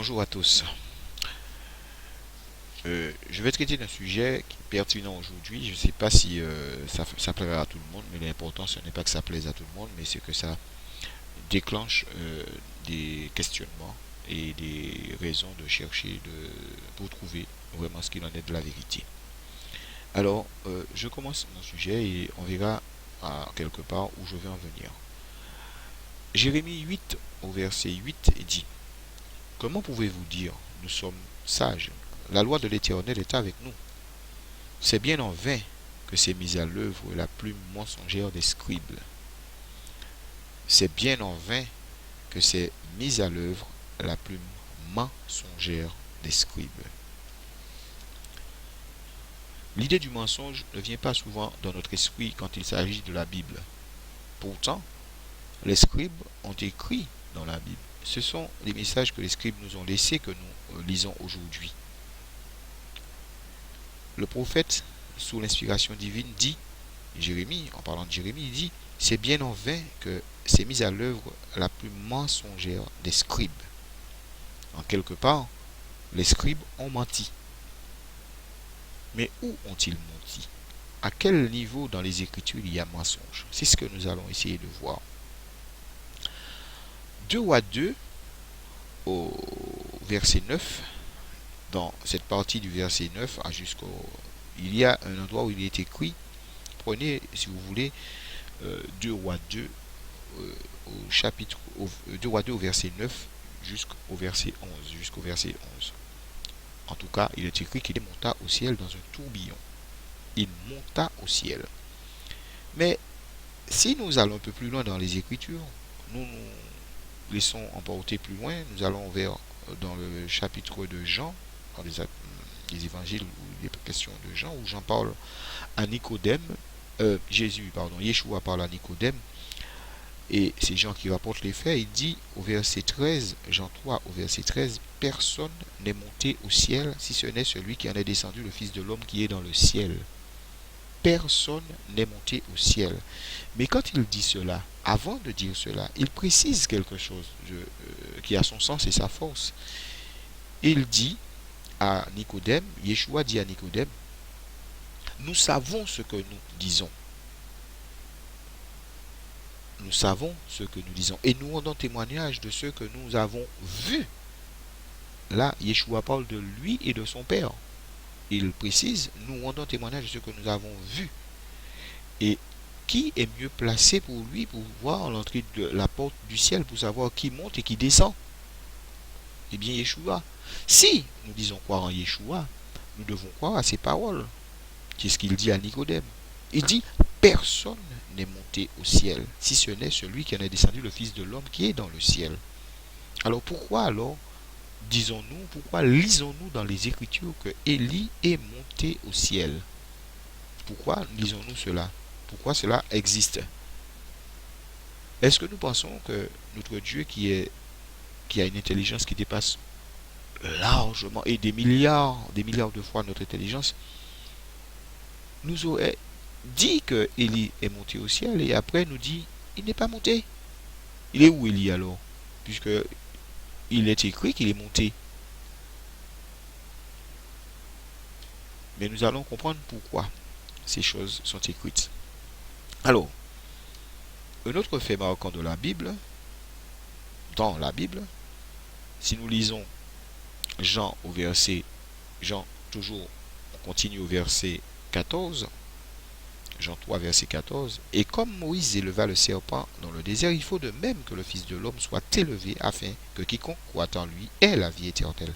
Bonjour à tous. Je vais traiter d'un sujet qui est pertinent aujourd'hui. Je ne sais pas si ça plaira à tout le monde, mais l'important ce n'est pas que ça plaise à tout le monde, mais c'est que ça déclenche des questionnements et des raisons de chercher pour trouver vraiment ce qu'il en est de la vérité. Alors, je commence mon sujet et on verra à quelque part où je vais en venir. Jérémie 8 au verset 8 dit: Comment pouvez-vous dire, nous sommes sages, la loi de l'Éternel est avec nous? C'est bien en vain que s'est mise à l'œuvre la plume mensongère des scribes. C'est bien en vain que s'est mise à l'œuvre la plume mensongère des scribes. L'idée du mensonge ne vient pas souvent dans notre esprit quand il s'agit de la Bible. Pourtant, les scribes ont écrit dans la Bible. Ce sont les messages que les scribes nous ont laissés que nous lisons aujourd'hui. Le prophète, sous l'inspiration divine, dit, Jérémie, en parlant de Jérémie, il dit: c'est bien en vain que s'est mise à l'œuvre la plus mensongère des scribes. En quelque part, les scribes ont menti. Mais où ont-ils menti? À quel niveau dans les Écritures il y a mensonge? C'est ce que nous allons essayer de voir. 2 Rois 2, au verset 9, dans cette partie du verset 9 il y a un endroit où il est écrit, prenez si vous voulez 2 Rois 2 au chapitre 2 Rois 2 au verset 9 jusqu'au verset 11. En tout cas, il est écrit qu'il monta au ciel dans un tourbillon. Il monta au ciel. Mais si nous allons un peu plus loin dans les Écritures, nous nous laissons emporter plus loin, nous allons vers dans le chapitre de Jean, dans les évangiles où il est question de Jean, où Jean parle à Nicodème, Yeshua parle à Nicodème, et c'est Jean qui rapporte les faits. Il dit au verset 13, Jean 3 au verset 13, personne n'est monté au ciel si ce n'est celui qui en est descendu, le Fils de l'homme qui est dans le ciel. Personne n'est monté au ciel. Mais quand il dit cela, avant de dire cela, il précise quelque chose qui a son sens et sa force. Il dit à Nicodème, Yeshua dit à Nicodème, nous savons ce que nous disons. Nous savons ce que nous disons et nous rendons témoignage de ce que nous avons vu. Là, Yeshua parle de lui et de son Père. Il précise, nous rendons témoignage de ce que nous avons vu. Et qui est mieux placé pour lui pour voir l'entrée de la porte du ciel, pour savoir qui monte et qui descend? Eh bien, Yeshua. Si nous disons croire en Yeshua, nous devons croire à ses paroles. Qu'est-ce qu'il dit à Nicodème? Il dit, personne n'est monté au ciel, si ce n'est celui qui en est descendu, le Fils de l'homme qui est dans le ciel. Alors, pourquoi lisons-nous dans les Écritures que Élie est monté au ciel? Pourquoi lisons-nous cela? Pourquoi cela existe? Est-ce que nous pensons que notre Dieu qui a une intelligence qui dépasse largement et des milliards de fois notre intelligence, nous aurait dit que Élie est monté au ciel et après nous dit il n'est pas monté? Il est où Élie alors? Puisque il est écrit qu'il est monté. Mais nous allons comprendre pourquoi ces choses sont écrites. Alors, un autre fait marquant de la Bible, dans la Bible, si nous lisons Jean toujours, on continue au verset 14, Jean 3, verset 14, et comme Moïse éleva le serpent dans le désert, il faut de même que le Fils de l'homme soit élevé, afin que quiconque croit en lui ait la vie éternelle.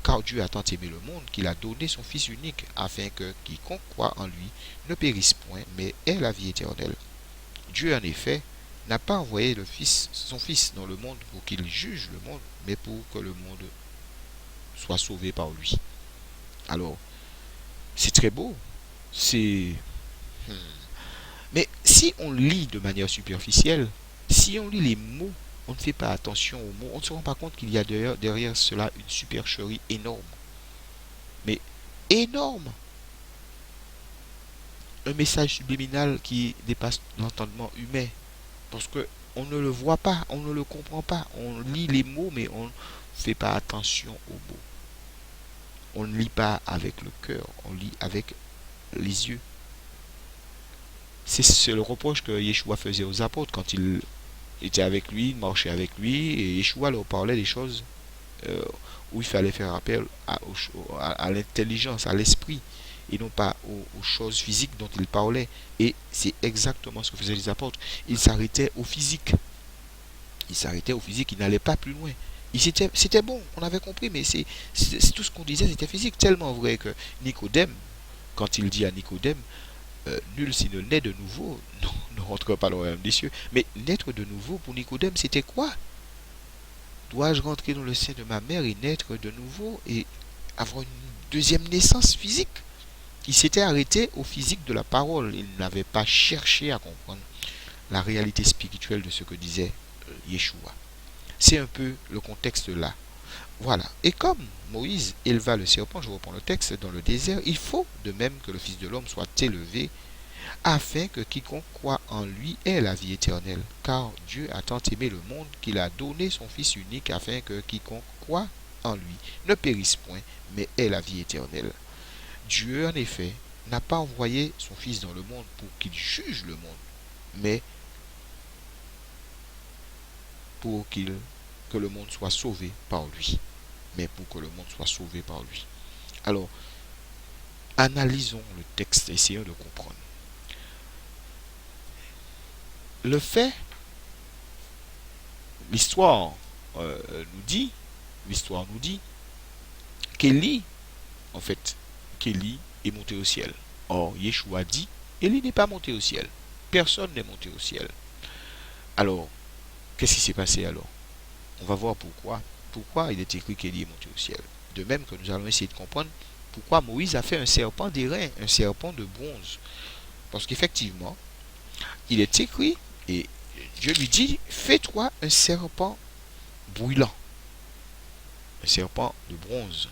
Car Dieu a tant aimé le monde qu'il a donné son Fils unique, afin que quiconque croit en lui ne périsse point, mais ait la vie éternelle. Dieu, en effet, n'a pas envoyé son Fils dans le monde pour qu'il juge le monde, mais pour que le monde soit sauvé par lui. Alors, c'est très beau. C'est... Mais si on lit de manière superficielle, si on lit les mots, on ne fait pas attention aux mots, on ne se rend pas compte qu'il y a derrière cela une supercherie énorme. Mais énorme! Un message subliminal qui dépasse l'entendement humain. Parce que on ne le voit pas, on ne le comprend pas. On lit les mots, mais fait pas attention aux mots. On ne lit pas avec le cœur, on lit avec les yeux. C'est le reproche que Yeshua faisait aux apôtres quand il était avec lui, il marchait avec lui, et Yeshua leur parlait des choses euh, où il fallait faire appel à l'intelligence, à l'esprit, et non pas aux choses physiques dont il parlait. Et c'est exactement ce que faisaient les apôtres. Ils s'arrêtaient au physique. Ils s'arrêtaient au physique, ils n'allaient pas plus loin. C'était bon, on avait compris, mais c'est tout ce qu'on disait, c'était physique. Tellement vrai que Nicodème, quand il dit à Nicodème, nul s'il ne naît de nouveau non, ne rentre pas dans le royaume des cieux. Mais naître de nouveau pour Nicodème, c'était quoi? Dois-je rentrer dans le sein de ma mère et naître de nouveau et avoir une deuxième naissance physique? Il s'était arrêté au physique de la parole. Il n'avait pas cherché à comprendre la réalité spirituelle de ce que disait Yeshua. C'est un peu le contexte là. Voilà. Et comme Moïse éleva le serpent, je reprends le texte, dans le désert, il faut de même que le Fils de l'homme soit élevé, afin que quiconque croit en lui ait la vie éternelle. Car Dieu a tant aimé le monde qu'il a donné son Fils unique, afin que quiconque croit en lui ne périsse point, mais ait la vie éternelle. Dieu, en effet, n'a pas envoyé son Fils dans le monde pour qu'il juge le monde, mais pour que le monde soit sauvé par lui. Mais pour que le monde soit sauvé par lui. Alors, analysons le texte, essayons de comprendre. Le fait, l'histoire nous dit, l'histoire nous dit qu'Élie, en fait, qu'Élie est monté au ciel. Or, Yeshua dit, Élie n'est pas monté au ciel. Personne n'est monté au ciel. Alors, qu'est-ce qui s'est passé alors? On va voir pourquoi. Pourquoi il est écrit qu'Élie est monté au ciel. De même que nous allons essayer de comprendre pourquoi Moïse a fait un serpent d'airain, un serpent de bronze. Parce qu'effectivement, il est écrit, et Dieu lui dit, fais-toi un serpent brûlant, un serpent de bronze,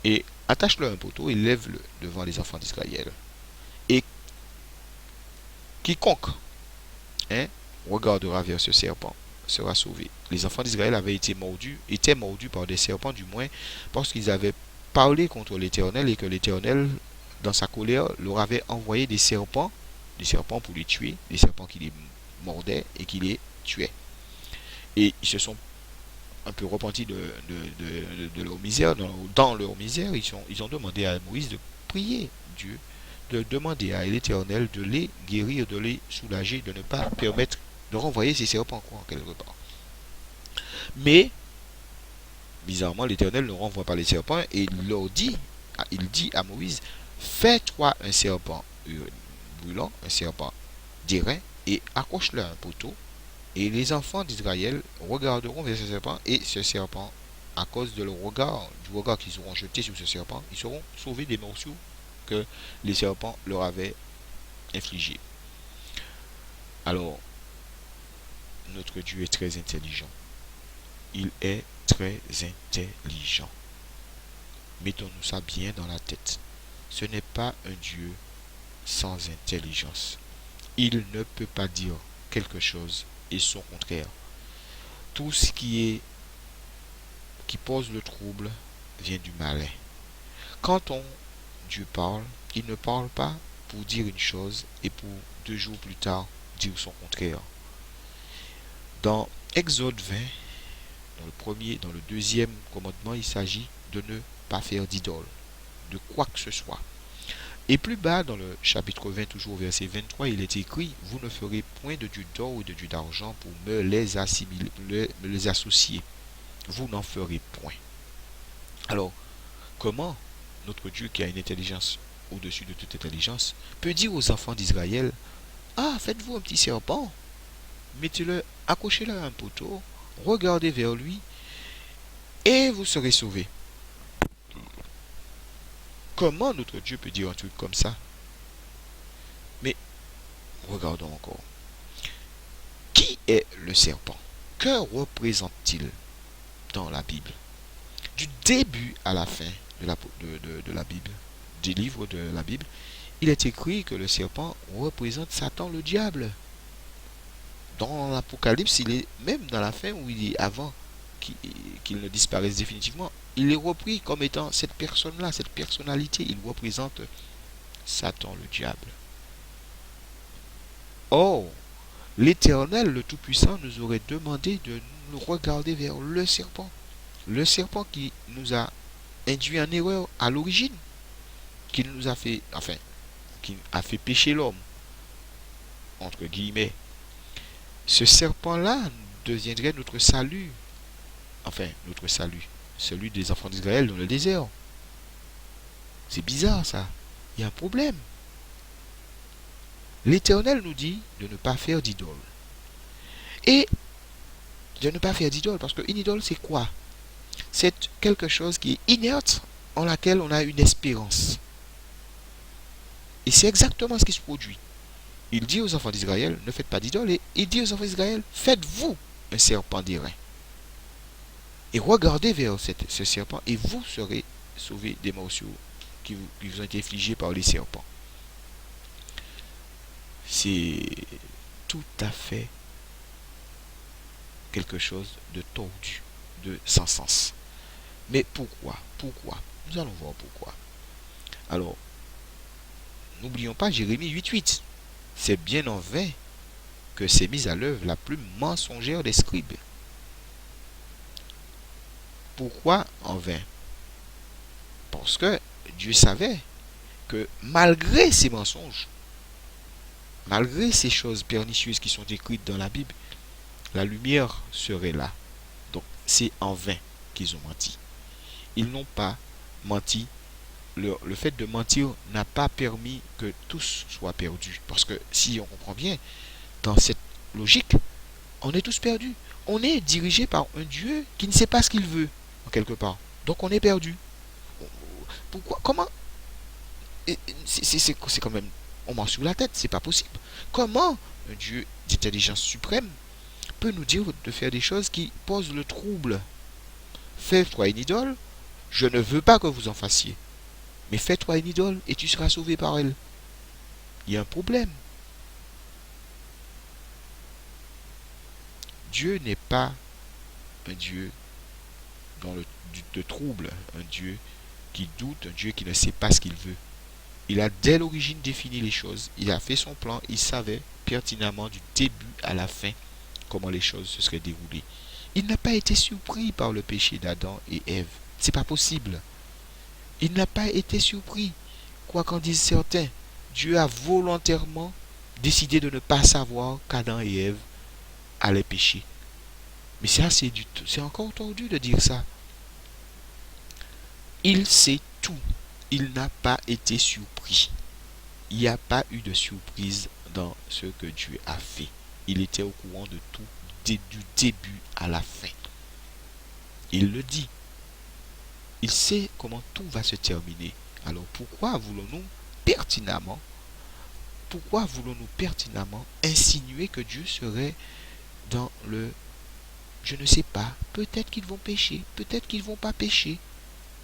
et attache-le à un poteau et lève-le devant les enfants d'Israël. Et quiconque hein, regardera vers ce serpent sera sauvé. Les enfants d'Israël étaient mordus par des serpents, du moins, parce qu'ils avaient parlé contre l'Éternel et que l'Éternel, dans sa colère, leur avait envoyé des serpents pour les tuer, des serpents qui les mordaient et qui les tuaient. Et ils se sont un peu repentis de leur misère. Dans leur misère, ils ont demandé à Moïse de prier Dieu, de demander à l'Éternel de les guérir, de les soulager, de ne pas permettre de renvoyer ces serpents, quoi, en quelque part. Mais, bizarrement, l'Éternel ne renvoie pas les serpents et il dit à Moïse, fais-toi un serpent brûlant, un serpent d'airain, et accroche-le à un poteau, et les enfants d'Israël regarderont vers ce serpent, et ce serpent, à cause de du regard qu'ils auront jeté sur ce serpent, ils seront sauvés des morsures que les serpents leur avaient infligés. Alors, notre Dieu est très intelligent. Il est très intelligent. Mettons-nous ça bien dans la tête. Ce n'est pas un Dieu sans intelligence. Il ne peut pas dire quelque chose et son contraire. Tout ce qui pose le trouble vient du malin. Quand Dieu parle, il ne parle pas pour dire une chose et pour 2 jours plus tard dire son contraire. Dans Exode 20, dans le deuxième commandement, il s'agit de ne pas faire d'idole, de quoi que ce soit. Et plus bas, dans le chapitre 20, toujours verset 23, il est écrit, vous ne ferez point de dieu d'or ou de dieu d'argent pour me les associer. Vous n'en ferez point. Alors, comment notre Dieu, qui a une intelligence au-dessus de toute intelligence, peut dire aux enfants d'Israël, ah, faites-vous un petit serpent, mettez-le, accrochez-le à un poteau, regardez vers lui, et vous serez sauvés. Comment notre Dieu peut dire un truc comme ça? Mais regardons encore. Qui est le serpent? Que représente-t-il dans la Bible? Du début à la fin de la Bible, des livres de la Bible, il est écrit que le serpent représente Satan, le diable. Dans l'Apocalypse, il est même dans la fin où il est avant. qu'il ne disparaisse définitivement. Il est repris comme étant cette personne-là, cette personnalité. Il représente Satan, le diable. Or, l'Éternel, le Tout-Puissant, nous aurait demandé de nous regarder vers le serpent. Le serpent qui nous a induit en erreur à l'origine, qui nous a fait, enfin, qui a fait pécher l'homme, entre guillemets. Ce serpent-là deviendrait notre salut, enfin, notre salut, celui des enfants d'Israël dans le désert. C'est bizarre ça, il y a un problème. L'Éternel nous dit de ne pas faire d'idole. Et de ne pas faire d'idole, parce qu'une idole c'est quoi? C'est quelque chose qui est inerte, en laquelle on a une espérance. Et c'est exactement ce qui se produit. Il dit aux enfants d'Israël, ne faites pas d'idole, et il dit aux enfants d'Israël, faites-vous un serpent d'airain. Et regardez vers ce serpent, et vous serez sauvés des morsures qui vous ont été infligés par les serpents. C'est tout à fait quelque chose de tordu, de sans sens. Mais pourquoi? Nous allons voir pourquoi. Alors, n'oublions pas Jérémie 8.8. C'est bien en vain que s'est mise à l'œuvre la plus mensongère des scribes. Pourquoi en vain? Parce que Dieu savait que malgré ces mensonges, malgré ces choses pernicieuses qui sont écrites dans la Bible, la lumière serait là. Donc c'est en vain qu'ils ont menti. Ils n'ont pas menti. Le fait de mentir n'a pas permis que tous soient perdus. Parce que si on comprend bien, dans cette logique, on est tous perdus. On est dirigé par un Dieu qui ne sait pas ce qu'il veut, en quelque part. Donc on est perdu. Pourquoi? Comment? C'est quand même... On marche sur la tête, c'est pas possible. Comment un Dieu d'intelligence suprême peut nous dire de faire des choses qui posent le trouble? Fais-toi une idole, je ne veux pas que vous en fassiez. Mais fais-toi une idole et tu seras sauvé par elle. Il y a un problème. Dieu n'est pas un Dieu de trouble, un Dieu qui doute, un Dieu qui ne sait pas ce qu'il veut. Il a dès l'origine défini les choses, il a fait son plan, il savait pertinemment du début à la fin comment les choses se seraient déroulées. Il n'a pas été surpris par le péché d'Adam et Ève. C'est pas possible. Il n'a pas été surpris. Quoi qu'en disent certains, Dieu a volontairement décidé de ne pas savoir qu'Adam et Ève allaient pécher. Mais ça, c'est encore tordu de dire ça. Il sait tout. Il n'a pas été surpris. Il n'y a pas eu de surprise dans ce que Dieu a fait. Il était au courant de tout, du début à la fin. Il le dit. Il sait comment tout va se terminer. Alors pourquoi voulons-nous pertinemment insinuer que Dieu serait dans le je ne sais pas, peut-être qu'ils vont pécher, peut-être qu'ils vont pas pécher.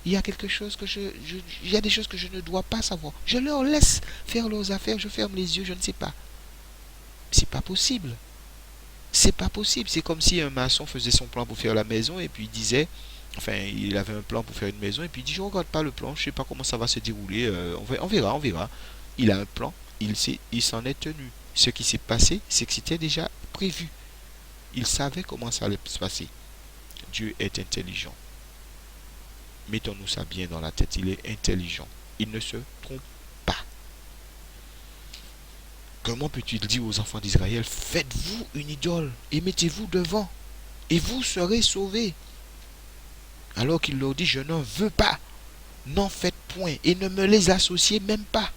Il y a quelque chose que il y a des choses que je ne dois pas savoir. Je leur laisse faire leurs affaires, je ferme les yeux, je ne sais pas. C'est pas possible. C'est pas possible. C'est comme si un maçon faisait son plan pour faire la maison et puis il disait, enfin, il avait un plan pour faire une maison et puis il dit, je ne regarde pas le plan, je ne sais pas comment ça va se dérouler, on verra. Il a un plan, il s'en est tenu. Ce qui s'est passé, c'est que c'était déjà prévu. Il savait comment ça allait se passer. Dieu est intelligent. Mettons-nous ça bien dans la tête. Il est intelligent. Il ne se trompe pas. Comment peut-il dire aux enfants d'Israël, faites-vous une idole et mettez-vous devant et vous serez sauvés? Alors qu'il leur dit, je n'en veux pas. N'en faites point et ne me les associez même pas.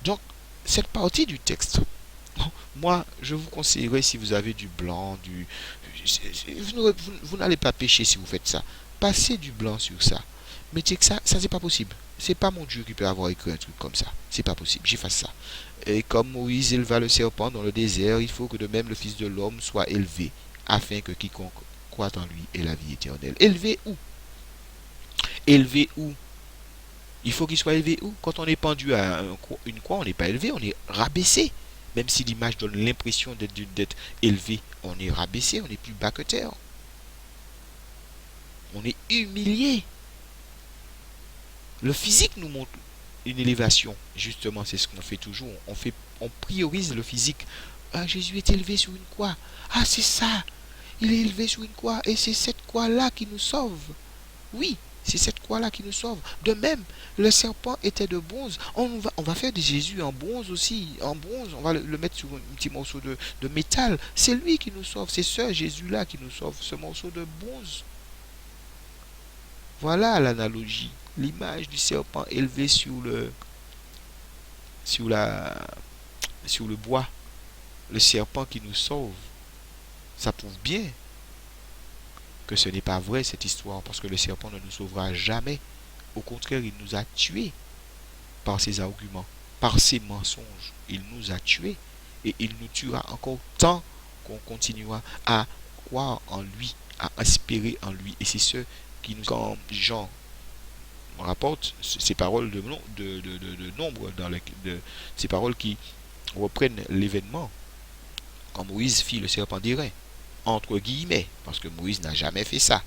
Donc, cette partie du texte, moi, je vous conseillerais, si vous avez du blanc, vous n'allez pas pécher si vous faites ça. Passez du blanc sur ça. Mais tu sais que ça c'est pas possible. C'est pas mon Dieu qui peut avoir écrit un truc comme ça. C'est pas possible. J'efface ça. Et comme Moïse éleva le serpent dans le désert, il faut que de même le Fils de l'homme soit élevé, afin que quiconque croit en lui ait la vie éternelle. Élevé où? Élevé où? Il faut qu'il soit élevé où? Quand on est pendu à une croix, on n'est pas élevé, on est rabaissé. Même si l'image donne l'impression d'être élevé, on est rabaissé, on est plus bas que terre. On est humilié. Le physique nous montre une élévation. Justement, c'est ce qu'on fait toujours. On priorise le physique. Ah, Jésus est élevé sur une croix. Ah, c'est ça. Il est élevé sur une croix. Et c'est cette croix-là qui nous sauve. Oui, c'est cette croix-là qui nous sauve. De même, le serpent était de bronze. On va faire de Jésus en bronze aussi. En bronze, on va le mettre sur un petit morceau de métal. C'est lui qui nous sauve. C'est ce Jésus-là qui nous sauve. Ce morceau de bronze. Voilà l'analogie. L'image du serpent élevé sur la, sur le bois. Le serpent qui nous sauve. Ça prouve bien que ce n'est pas vrai cette histoire, parce que le serpent ne nous sauvera jamais. Au contraire, il nous a tués par ses arguments, par ses mensonges. Il nous a tués et il nous tuera encore tant qu'on continuera à croire en lui, à espérer en lui. Et c'est ce qui nous... Quand Jean rapporte ces paroles de nombre, ces paroles qui reprennent l'événement, quand Moïse fit le serpent d'airain, entre guillemets, parce que Moïse n'a jamais fait ça.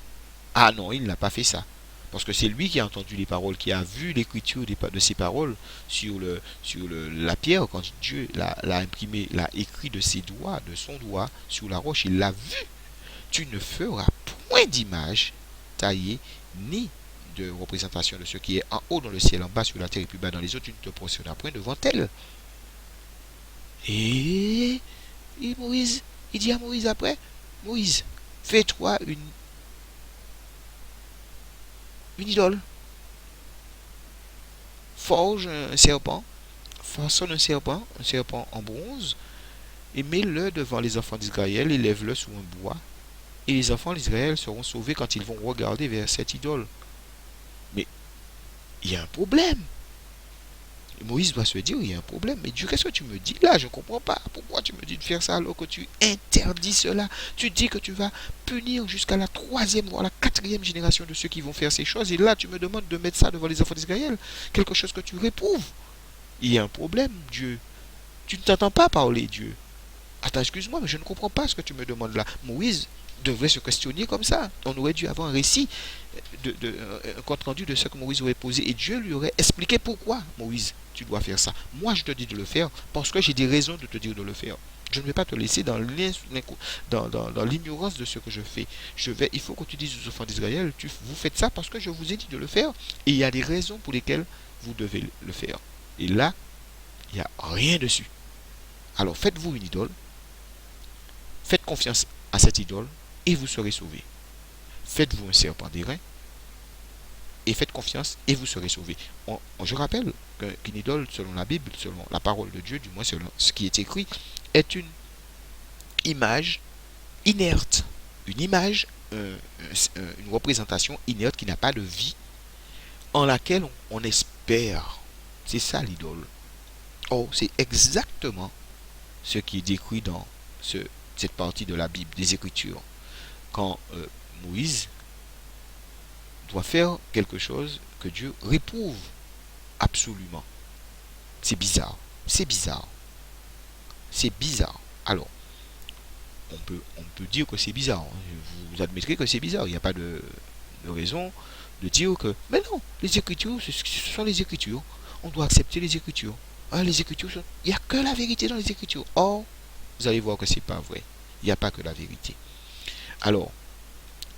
Ah non, il n'a pas fait ça. Parce que c'est lui qui a entendu les paroles, qui a vu l'écriture de ces paroles la pierre, quand Dieu l'a imprimé, l'a écrit de ses doigts, de son doigt, sur la roche, il l'a vu. Tu ne feras point d'image taillée, ni de représentation de ce qui est en haut dans le ciel, en bas sur la terre et plus bas dans les eaux, tu ne te prosterneras point devant elle. Et Moïse, il dit à Moïse après, Moïse, fais-toi une idole. Forge un serpent, façonne un serpent en bronze, et mets-le devant les enfants d'Israël, élève-le sous un bois, et les enfants d'Israël seront sauvés quand ils vont regarder vers cette idole. Mais il y a un problème. Moïse doit se dire, il y a un problème. Mais Dieu, qu'est-ce que tu me dis là? Je ne comprends pas. Pourquoi tu me dis de faire ça alors que tu interdis cela? Tu dis que tu vas punir jusqu'à la troisième, voire la quatrième génération de ceux qui vont faire ces choses. Et là, tu me demandes de mettre ça devant les enfants d'Israël. Quelque chose que tu réprouves. Il y a un problème, Dieu. Tu ne t'entends pas parler, Dieu. Attends, excuse-moi, mais je ne comprends pas ce que tu me demandes là. Moïse devrait se questionner comme ça. On aurait dû avoir un récit, un compte rendu de ce que Moïse aurait posé. Et Dieu lui aurait expliqué pourquoi, Moïse, tu dois faire ça. Moi, je te dis de le faire parce que j'ai des raisons de te dire de le faire. Je ne vais pas te laisser dans l'ignorance de ce que je fais. Il faut que tu dises aux enfants d'Israël, vous faites ça parce que je vous ai dit de le faire. Et il y a des raisons pour lesquelles vous devez le faire. Et là, il n'y a rien dessus. Alors faites-vous une idole. Faites confiance à cette idole et vous serez sauvés. Faites-vous un serpent d'airain et faites confiance et vous serez sauvés. Je rappelle qu'une idole, selon la Bible, selon la parole de Dieu, du moins selon ce qui est écrit, est une image inerte. Une image, une représentation inerte qui n'a pas de vie, en laquelle on espère. C'est ça l'idole. Or, c'est exactement ce qui est décrit dans cette partie de la Bible, des Écritures. Quand Moïse doit faire quelque chose que Dieu réprouve absolument. C'est bizarre. C'est bizarre. C'est bizarre. Alors, on peut dire que c'est bizarre. Vous admettrez que c'est bizarre. Il n'y a pas de raison de dire que... Mais non, les Écritures, ce sont les Écritures. On doit accepter les Écritures. Les Écritures sont... Il n'y a que la vérité dans les Écritures. Or, vous allez voir que c'est pas vrai. Il n'y a pas que la vérité. Alors,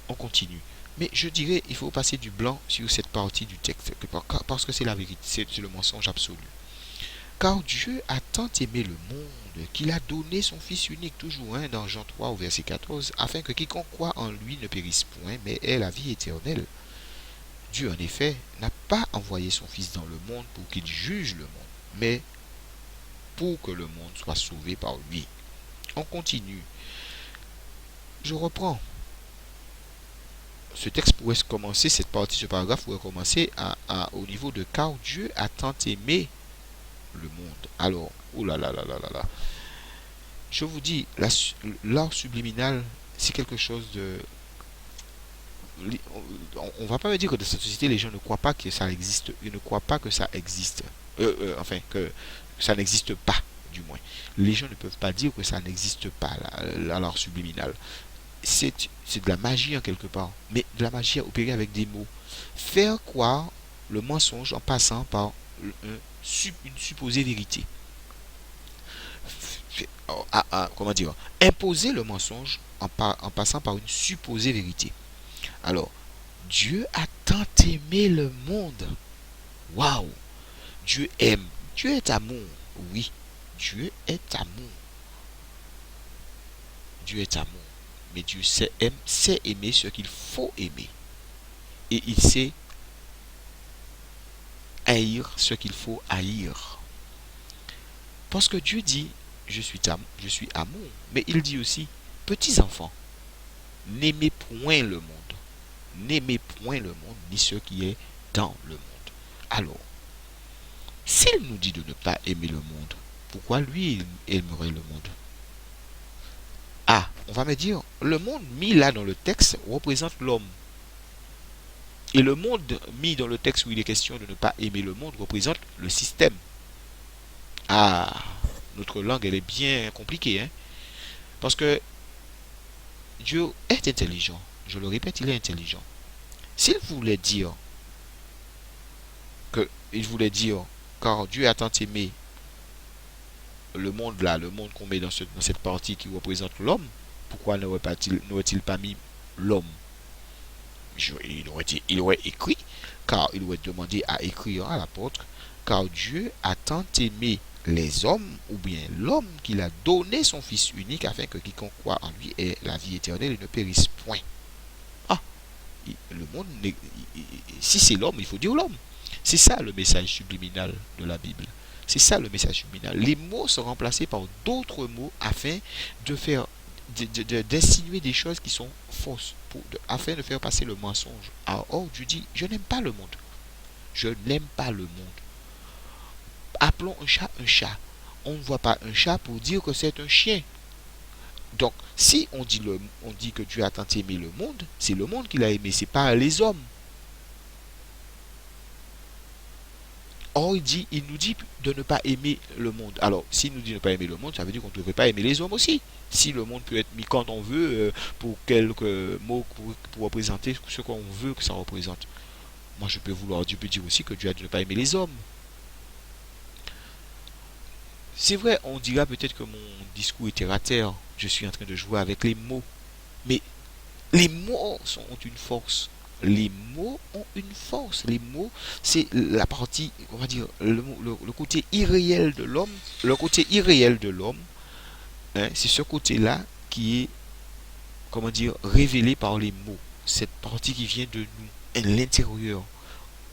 on continue. Mais je dirais, il faut passer du blanc sur cette partie du texte, parce que c'est la vérité, c'est le mensonge absolu. Car Dieu a tant aimé le monde qu'il a donné son Fils unique, toujours dans Jean 3 au verset 14, afin que quiconque croit en lui ne périsse point, mais ait la vie éternelle. Dieu, en effet, n'a pas envoyé son Fils dans le monde pour qu'il juge le monde, mais pour que le monde soit sauvé par lui. On continue. Je reprends. Ce texte pourrait commencer, cette partie, ce paragraphe pourrait commencer au niveau de car Dieu a tant aimé le monde. Alors, oh là là là là là là. Je vous dis, l'art subliminal, c'est quelque chose de... On va pas me dire que dans cette société, les gens ne croient pas que ça existe. Ils ne croient pas que ça existe. Enfin, que ça n'existe pas, du moins. Les gens ne peuvent pas dire que ça n'existe pas, l'art subliminal. C'est de la magie en quelque part, mais de la magie opérée avec des mots. Faire croire le mensonge en passant par une supposée vérité. Comment dire, imposer le mensonge en passant par une supposée vérité. Alors, Dieu a tant aimé le monde. Waouh! Dieu aime. Dieu est amour. Oui, Dieu est amour. Dieu est amour. Mais Dieu sait aimer ce qu'il faut aimer. Et il sait haïr ce qu'il faut haïr. Parce que Dieu dit, je suis amour. Mais il dit aussi, petits enfants, n'aimez point le monde. N'aimez point le monde, ni ce qui est dans le monde. Alors, s'il nous dit de ne pas aimer le monde, pourquoi lui il aimerait le monde? Ah, on va me dire, le monde mis là dans le texte représente l'homme. Et le monde mis dans le texte où il est question de ne pas aimer le monde représente le système. Ah, notre langue elle est bien compliquée, hein? Parce que Dieu est intelligent. Je le répète, il est intelligent. S'il voulait dire il voulait dire, car Dieu a tant aimé le monde là, le monde qu'on met dans cette partie qui représente l'homme, pourquoi n'aurait-il pas mis l'homme? Il aurait écrit, car il aurait demandé à écrire à l'apôtre, car Dieu a tant aimé les hommes, ou bien l'homme, qu'il a donné son Fils unique, afin que quiconque croit en lui ait la vie éternelle et ne périsse point. Ah, le monde, si c'est l'homme, il faut dire l'homme. C'est ça le message subliminal de la Bible. C'est ça le message subliminal. Les mots sont remplacés par d'autres mots afin de faire d'insinuer des choses qui sont fausses, afin de faire passer le mensonge. Or, Dieu dit, je n'aime pas le monde. Je n'aime pas le monde. Appelons un chat un chat. On ne voit pas un chat pour dire que c'est un chien. Donc, si on dit que Dieu a tant aimé le monde, c'est le monde qu'il a aimé, c'est pas les hommes. Or, il nous dit de ne pas aimer le monde. Alors, s'il nous dit de ne pas aimer le monde, ça veut dire qu'on ne devrait pas aimer les hommes aussi. Si le monde peut être mis quand on veut, pour quelques mots, pour représenter ce qu'on veut que ça représente. Moi, Dieu peut dire aussi que Dieu a dit de ne pas aimer les hommes. C'est vrai, on dira peut-être que mon discours est terre à terre. Je suis en train de jouer avec les mots. Mais les mots ont une force. Les mots ont une force. Les mots, c'est la partie, on va dire, le côté irréel de l'homme. Le côté irréel de l'homme, hein, c'est ce côté-là qui est, comment dire, révélé par les mots. Cette partie qui vient de nous, à l'intérieur.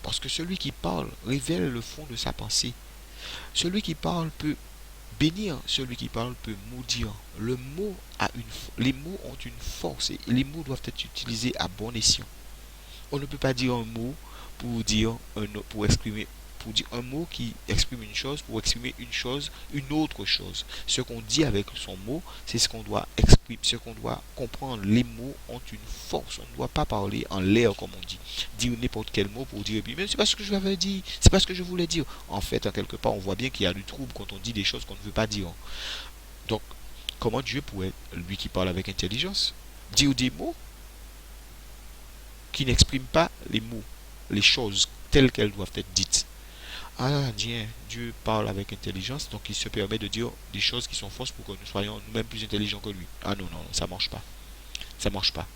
Parce que celui qui parle révèle le fond de sa pensée. Celui qui parle peut bénir, celui qui parle peut maudire. Les mots ont une force et les mots doivent être utilisés à bon escient. On ne peut pas dire un mot pour dire un mot qui exprime une chose, pour exprimer une autre chose. Ce qu'on dit avec son mot, c'est ce qu'on doit exprimer, ce qu'on doit comprendre. Les mots ont une force. On ne doit pas parler en l'air, comme on dit. Dire n'importe quel mot pour dire, mais c'est pas ce que je l'avais dit, c'est pas ce que je voulais dire. En fait, en quelque part, on voit bien qu'il y a du trouble quand on dit des choses qu'on ne veut pas dire. Donc, comment Dieu pourrait, lui qui parle avec intelligence, dire des mots qui n'expriment pas les mots, les choses telles qu'elles doivent être dites? Ah, Dieu parle avec intelligence, donc il se permet de dire des choses qui sont fausses pour que nous soyons nous-mêmes plus intelligents que lui. Ah non, non, ça marche pas. Ça marche pas.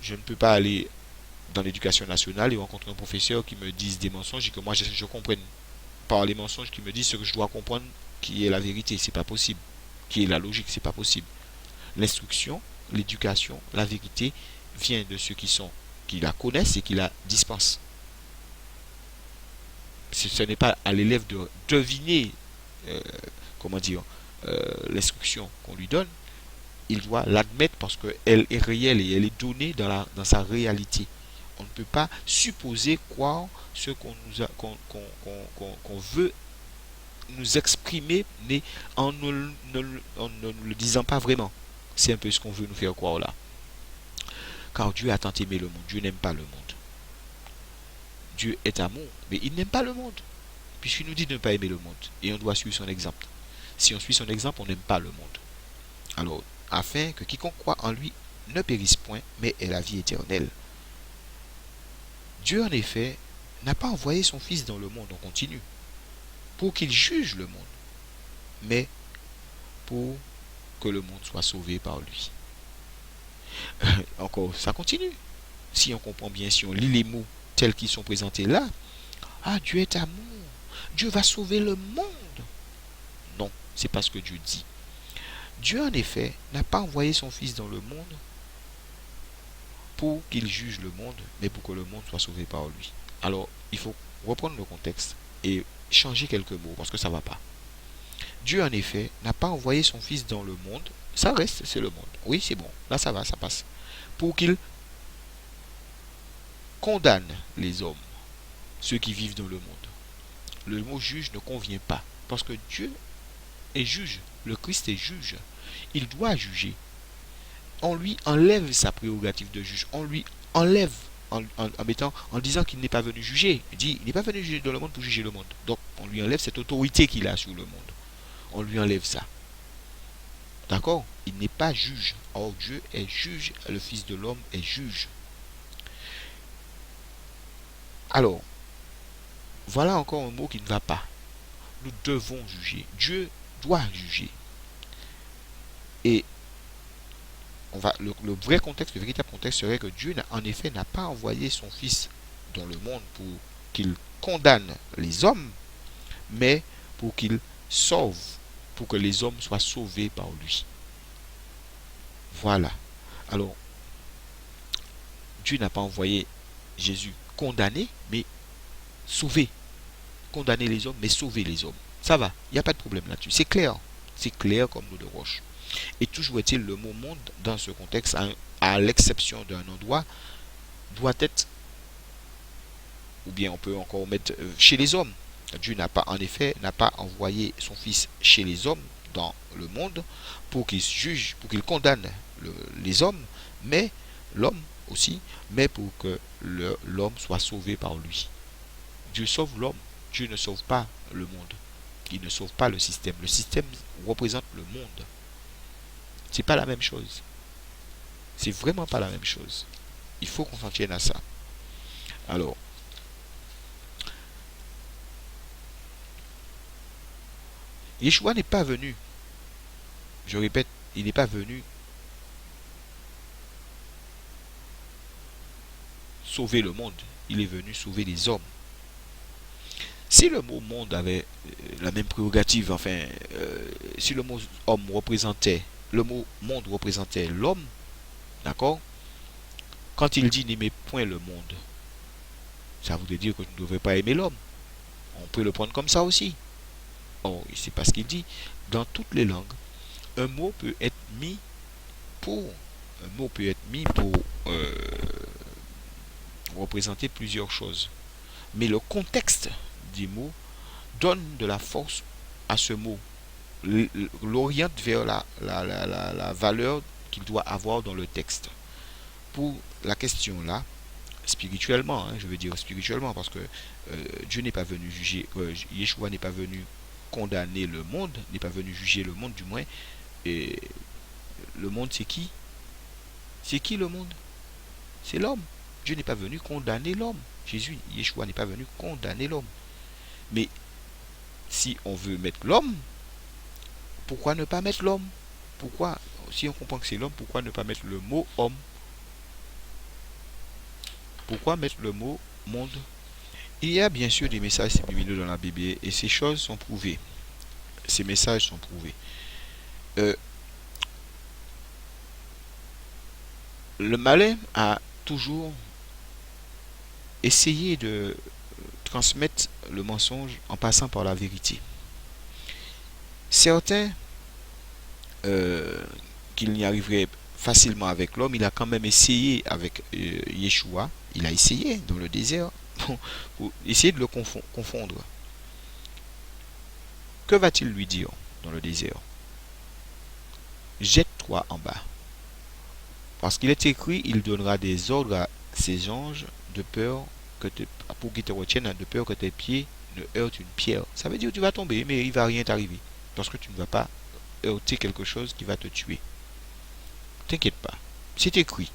Je ne peux pas aller dans l'éducation nationale et rencontrer un professeur qui me dise des mensonges et que moi je comprenne par les mensonges qui me disent ce que je dois comprendre qui est la vérité. C'est pas possible. Qui est la logique, c'est pas possible. L'instruction, l'éducation, la vérité vient de ceux qui la connaissent et qui la dispensent. Ce n'est pas à l'élève de deviner, comment dire, l'instruction qu'on lui donne. Il doit l'admettre parce qu'elle est réelle et elle est donnée dans sa réalité. On ne peut pas supposer croire ce qu'on veut nous exprimer, mais en ne le disant pas vraiment. C'est un peu ce qu'on veut nous faire croire là. Car Dieu a tant aimé le monde. Dieu n'aime pas le monde. Dieu est amour, mais il n'aime pas le monde. Puisqu'il nous dit de ne pas aimer le monde. Et on doit suivre son exemple. Si on suit son exemple, on n'aime pas le monde. Alors, afin que quiconque croit en lui ne périsse point, mais ait la vie éternelle. Dieu, en effet, n'a pas envoyé son Fils dans le monde, on continue, pour qu'il juge le monde, mais pour que le monde soit sauvé par lui. Encore, ça continue. Si on comprend bien, si on lit les mots tels qu'ils sont présentés là, ah, Dieu est amour, Dieu va sauver le monde. Non, c'est pas ce que Dieu dit. Dieu, en effet, n'a pas envoyé son Fils dans le monde pour qu'il juge le monde, mais pour que le monde soit sauvé par lui. Alors, il faut reprendre le contexte et changer quelques mots, parce que ça ne va pas. Dieu, en effet, n'a pas envoyé son Fils dans le monde. Ça reste, c'est le monde. Oui, c'est bon. Là, ça va, ça passe. Pour qu'il condamne les hommes, ceux qui vivent dans le monde. Le mot juge ne convient pas, parce que Dieu est juge. Le Christ est juge. Il doit juger. On lui enlève sa prérogative de juge. On lui enlève en disant qu'il n'est pas venu juger. Il dit, il n'est pas venu juger dans le monde pour juger le monde. Donc, on lui enlève cette autorité qu'il a sur le monde. On lui enlève ça. D'accord? Il n'est pas juge. Or, Dieu est juge. Le Fils de l'homme est juge. Alors, voilà encore un mot qui ne va pas. Nous devons juger. Dieu doit juger. Et le vrai contexte, le véritable contexte serait que Dieu, en effet, n'a pas envoyé son Fils dans le monde pour qu'il condamne les hommes, mais pour qu'il sauve, pour que les hommes soient sauvés par lui. Voilà. Alors, Dieu n'a pas envoyé Jésus condamner, mais sauver. Condamner les hommes, mais sauver les hommes. Ça va, il n'y a pas de problème là-dessus. C'est clair. C'est clair comme l'eau de roche. Et toujours est-il, le mot monde, dans ce contexte, à l'exception d'un endroit, doit être, ou bien on peut encore mettre chez les hommes. Dieu n'a pas, en effet, n'a pas envoyé son Fils chez les hommes, dans le monde, pour qu'il juge, pour qu'il condamne les hommes, mais l'homme aussi, mais pour que l'homme soit sauvé par lui. Dieu sauve l'homme, Dieu ne sauve pas le monde. Il ne sauve pas le système. Le système représente le monde. C'est pas la même chose. C'est vraiment pas la même chose. Il faut qu'on s'en tienne à ça. Alors, Yeshua n'est pas venu, je répète, il n'est pas venu sauver le monde, il est venu sauver les hommes. Si le mot monde avait la même prérogative, enfin, si le mot homme représentait, le mot monde représentait l'homme, d'accord? Quand il dit n'aimez point le monde, ça voudrait dire que tu ne devrais pas aimer l'homme. On peut le prendre comme ça aussi. Or, c'est pas ce qu'il dit. Dans toutes les langues, un mot peut être mis pour, un mot peut être mis pour représenter plusieurs choses. Mais le contexte du mot donne de la force à ce mot, l'oriente vers la valeur qu'il doit avoir dans le texte. Pour la question là, spirituellement, je veux dire spirituellement, parce que Dieu n'est pas venu juger, Yeshua n'est pas venu condamner le monde, n'est pas venu juger le monde du moins. Et le monde, c'est qui? C'est qui le monde? C'est l'homme. Dieu n'est pas venu condamner l'homme. Jésus, Yeshua n'est pas venu condamner l'homme. Mais si on veut mettre l'homme, pourquoi ne pas mettre l'homme? Pourquoi, si on comprend que c'est l'homme, pourquoi ne pas mettre le mot homme? Pourquoi mettre le mot monde? Il y a bien sûr des messages subliminaux dans la Bible et ces choses sont prouvées. Ces messages sont prouvés. Le malin a toujours essayé de transmettre le mensonge en passant par la vérité. Certains, qu'il n'y arriverait facilement avec l'homme, il a quand même essayé avec Yeshua. Il a essayé dans le désert pour essayer de le confondre. Que va-t-il lui dire dans le désert? Jette-toi en bas. Parce qu'il est écrit, il donnera des ordres à ses anges de peur pour qu'ils te retiennent, de peur que tes pieds ne heurtent une pierre. Ça veut dire que tu vas tomber, mais il ne va rien t'arriver. parce que tu ne vas pas heurter quelque chose qui va te tuer. T'inquiète pas, c'est écrit.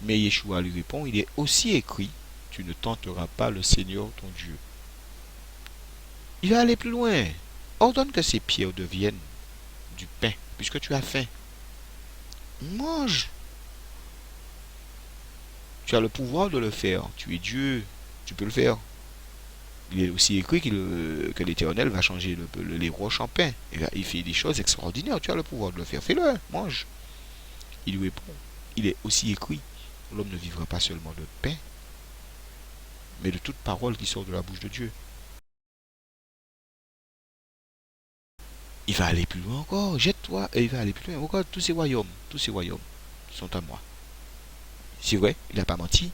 Mais Yeshua lui répond, il est aussi écrit, tu ne tenteras pas le Seigneur ton Dieu. Il va aller plus loin. Ordonne que ces pierres deviennent du pain, puisque tu as faim. Mange. Tu as le pouvoir de le faire. Tu es Dieu. Tu peux le faire. Il est aussi écrit que l'Éternel va changer les roches en pain. Il fait des choses extraordinaires. Tu as le pouvoir de le faire. Fais-le. Mange. Il lui répond. Il est aussi écrit. L'homme ne vivra pas seulement de pain, mais de toute parole qui sort de la bouche de Dieu. Il va aller plus loin encore. Jette-toi et il va aller plus loin. Regarde tous ces royaumes sont à moi. C'est vrai, il n'a pas menti.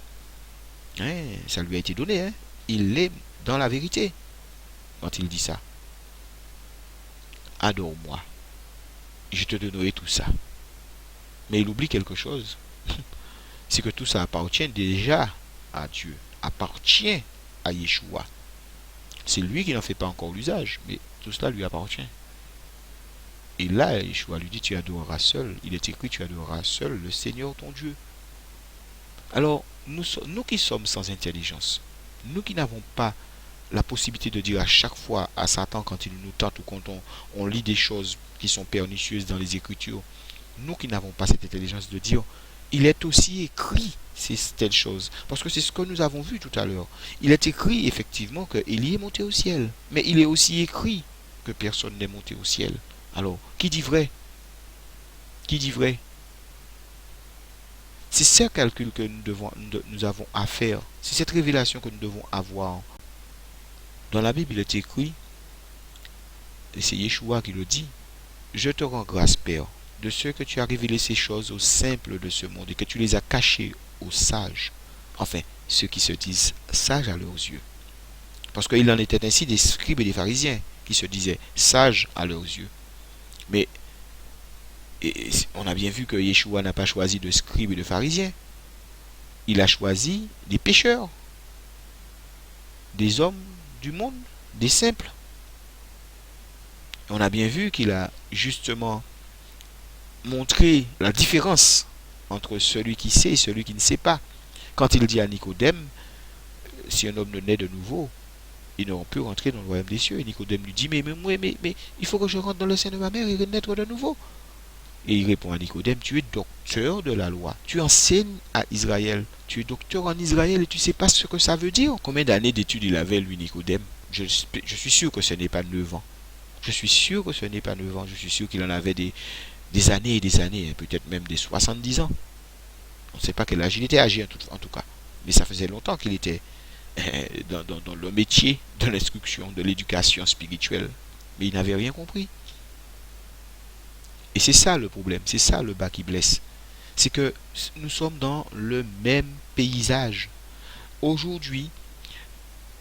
Hein, ça lui a été donné. Hein. Il est dans la vérité quand il dit ça. Adore-moi. Je te donnerai tout ça. Mais il oublie quelque chose. C'est que tout ça appartient déjà à Dieu. Appartient à Yeshua. C'est lui qui n'en fait pas encore l'usage. Mais tout cela lui appartient. Et là, Yeshua lui dit, tu adoreras seul. Il est écrit, tu adoreras seul le Seigneur ton Dieu. Alors, nous qui sommes sans intelligence, nous qui n'avons pas la possibilité de dire à chaque fois à Satan quand il nous tente ou quand on lit des choses qui sont pernicieuses dans les Écritures, nous qui n'avons pas cette intelligence de dire, il est aussi écrit ces telles choses. Parce que c'est ce que nous avons vu tout à l'heure. Il est écrit effectivement que Élie est monté au ciel. Mais il est aussi écrit que personne n'est monté au ciel. Alors, qui dit vrai? Qui dit vrai? C'est ce calcul que nous avons à faire. C'est cette révélation que nous devons avoir. Dans la Bible, il est écrit, et c'est Yeshua qui le dit, je te rends grâce, Père, de ce que tu as révélé ces choses aux simples de ce monde et que tu les as cachées aux sages. Enfin, ceux qui se disent sages à leurs yeux. Parce qu'il en était ainsi des scribes et des pharisiens qui se disaient sages à leurs yeux. Mais on a bien vu que Yeshua n'a pas choisi de scribes et de pharisiens. Il a choisi des pécheurs, des hommes du monde, des simples. On a bien vu qu'il a justement montré la différence entre celui qui sait et celui qui ne sait pas. Quand il dit à Nicodème, si un homme ne naît de nouveau, il n'aura pu rentrer dans le royaume des cieux. Et Nicodème lui dit, mais il faut que je rentre dans le sein de ma mère et renaître de nouveau. Et il répond à Nicodème, tu es docteur de la loi. Tu enseignes à Israël. Tu es docteur en Israël et tu ne sais pas ce que ça veut dire. Combien d'années d'études il avait, lui, Nicodème? Je suis sûr que ce n'est pas 9 ans. Je suis sûr que ce n'est pas 9 ans. Je suis sûr qu'il en avait des années et des années, hein, peut-être même des 70 ans. On ne sait pas quel âge il était âgé en tout cas. Mais ça faisait longtemps qu'il était dans le métier de l'instruction, de l'éducation spirituelle. Mais il n'avait rien compris. Et c'est ça le problème, c'est ça le bas qui blesse. C'est que nous sommes dans le même paysage. Aujourd'hui,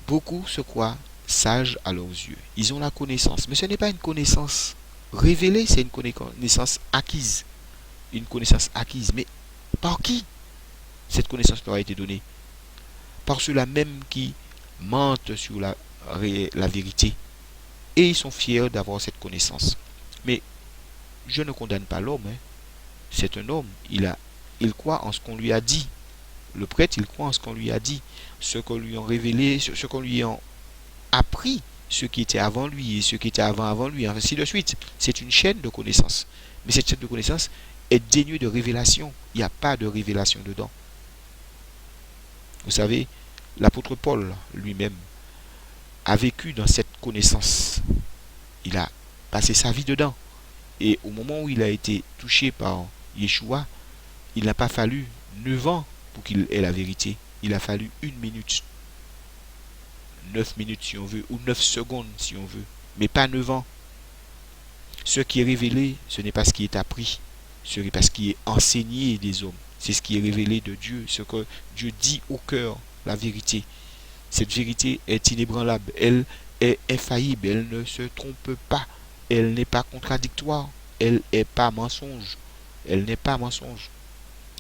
beaucoup se croient sages à leurs yeux. Ils ont la connaissance, mais ce n'est pas une connaissance révélée, c'est une connaissance acquise. Une connaissance acquise. Mais par qui cette connaissance leur a été donnée? Par ceux-là même qui mentent sur la vérité. Et ils sont fiers d'avoir cette connaissance. Mais je ne condamne pas l'homme. Hein. C'est un homme. Il croit en ce qu'on lui a dit. Le prêtre, il croit en ce qu'on lui a dit. Ce qu'on lui a révélé, ce qu'on lui a appris, ceux qui étaient avant lui et ceux qui étaient avant lui, ainsi de suite. C'est une chaîne de connaissances. Mais cette chaîne de connaissances est dénuée de révélation. Il n'y a pas de révélation dedans. Vous savez, l'apôtre Paul lui-même a vécu dans cette connaissance. Il a passé sa vie dedans. Et au moment où il a été touché par Yeshua, il n'a pas fallu 9 ans pour qu'il ait la vérité. Il a fallu 1 minute. 9 minutes si on veut, ou 9 secondes si on veut. Mais pas 9 ans. Ce qui est révélé, ce n'est pas ce qui est appris. Ce n'est pas ce qui est enseigné des hommes. C'est ce qui est révélé de Dieu. Ce que Dieu dit au cœur, la vérité. Cette vérité est inébranlable. Elle est infaillible. Elle ne se trompe pas. Elle n'est pas contradictoire. Elle n'est pas mensonge. Elle n'est pas mensonge.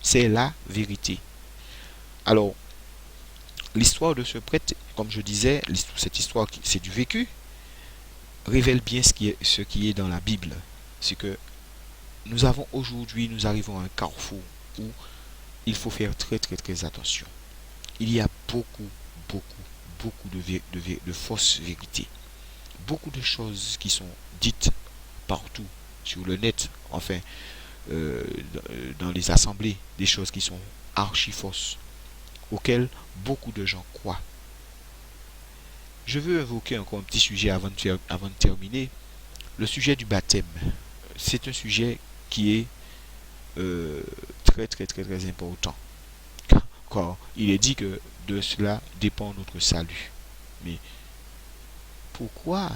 C'est la vérité. Alors, l'histoire de ce prêtre, comme je disais, cette histoire, c'est du vécu. révèle bien ce qui est dans la Bible. C'est que nous arrivons à un carrefour où il faut faire très très très attention. Il y a beaucoup, beaucoup de fausses vérités. Beaucoup de choses qui sont dites partout, sur le net, enfin, euh, dans les assemblées, des choses qui sont archi fausses, auxquelles beaucoup de gens croient. Je veux évoquer encore un petit sujet avant de terminer. Le sujet du baptême. C'est un sujet qui est euh, très très très très important. Car il est dit que de cela dépend notre salut. Mais pourquoi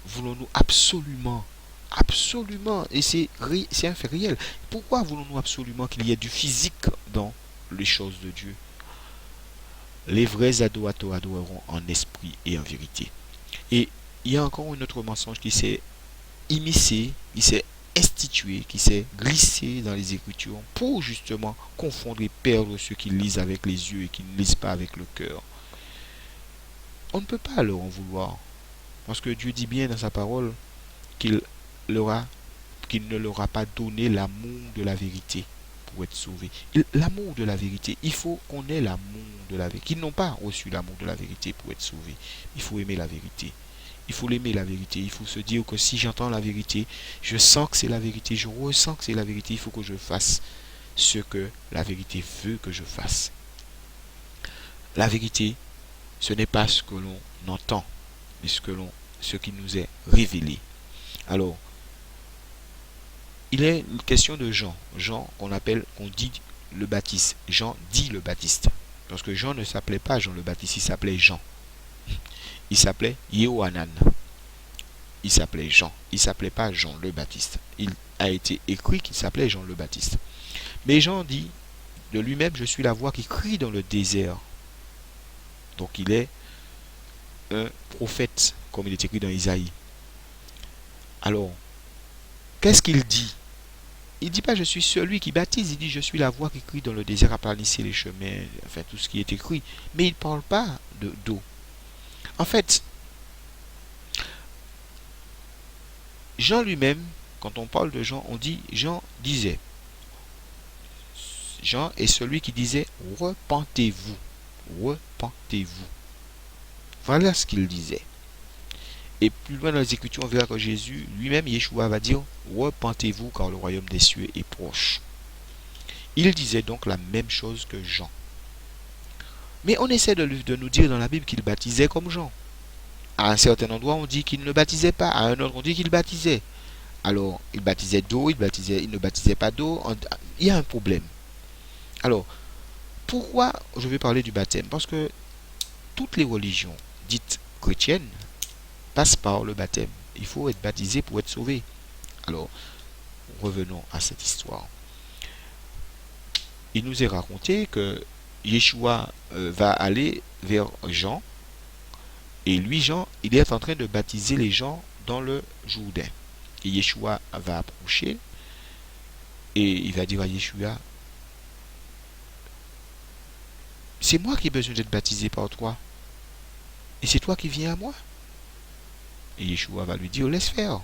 voulons-nous absolument, et c'est un fait réel, pourquoi voulons-nous absolument qu'il y ait du physique dans les choses de Dieu? Les vrais adorateurs adoreront en esprit et en vérité. Et il y a encore un autre mensonge qui s'est immiscé, qui s'est institué, qui s'est glissé dans les Écritures pour justement confondre et perdre ceux qui lisent avec les yeux et qui ne lisent pas avec le cœur. On ne peut pas leur en vouloir, parce que Dieu dit bien dans sa parole qu'il leur a, qu'il ne leur a pas donné l'amour de la vérité pour être sauvés. L'amour de la vérité, il faut qu'on ait l'amour de la vérité. Qu'ils n'ont pas reçu l'amour de la vérité pour être sauvés. Il faut aimer la vérité. Il faut l'aimer la vérité. Il faut se dire que si j'entends la vérité, je sens que c'est la vérité, je ressens que c'est la vérité, il faut que je fasse ce que la vérité veut que je fasse. La vérité, ce n'est pas ce que l'on entend, mais ce qui nous est révélé. Alors, il est une question de Jean. Jean qu'on dit le Baptiste. Jean dit le Baptiste. Parce que Jean ne s'appelait pas Jean le Baptiste, il s'appelait Jean. Il s'appelait Yohanan. Il s'appelait Jean. Il s'appelait pas Jean le Baptiste. Il a été écrit qu'il s'appelait Jean le Baptiste. Mais Jean dit de lui-même, je suis la voix qui crie dans le désert. Donc il est un prophète, comme il est écrit dans Isaïe. Alors, qu'est-ce qu'il dit? Il dit pas je suis celui qui baptise, il dit je suis la voix qui crie dans le désert, aplanissez les chemins, enfin tout ce qui est écrit. Mais il ne parle pas d'eau. En fait, Jean lui-même, quand on parle de Jean, on dit Jean disait. Jean est celui qui disait repentez-vous, repentez-vous. Voilà ce qu'il disait. Et plus loin dans les Écritures, on verra que Jésus, lui-même, Yeshua, va dire repentez-vous car le royaume des cieux est proche. Il disait donc la même chose que Jean. Mais on essaie de nous dire dans la Bible qu'il baptisait comme Jean. À un certain endroit, on dit qu'il ne baptisait pas. À un autre, on dit qu'il baptisait. Alors, il baptisait d'eau, il ne baptisait pas d'eau. Il y a un problème. Alors, pourquoi je vais parler du baptême? Parce que toutes les religions dites chrétiennes passent par le baptême. Il faut être baptisé pour être sauvé. Alors, revenons à cette histoire. Il nous est raconté que Yeshua va aller vers Jean. Et lui, Jean, il est en train de baptiser les gens dans le Jourdain. Et Yeshua va approcher et il va dire à Yeshua, c'est moi qui ai besoin d'être baptisé par toi. Et c'est toi qui viens à moi. Et Yeshua va lui dire, laisse faire.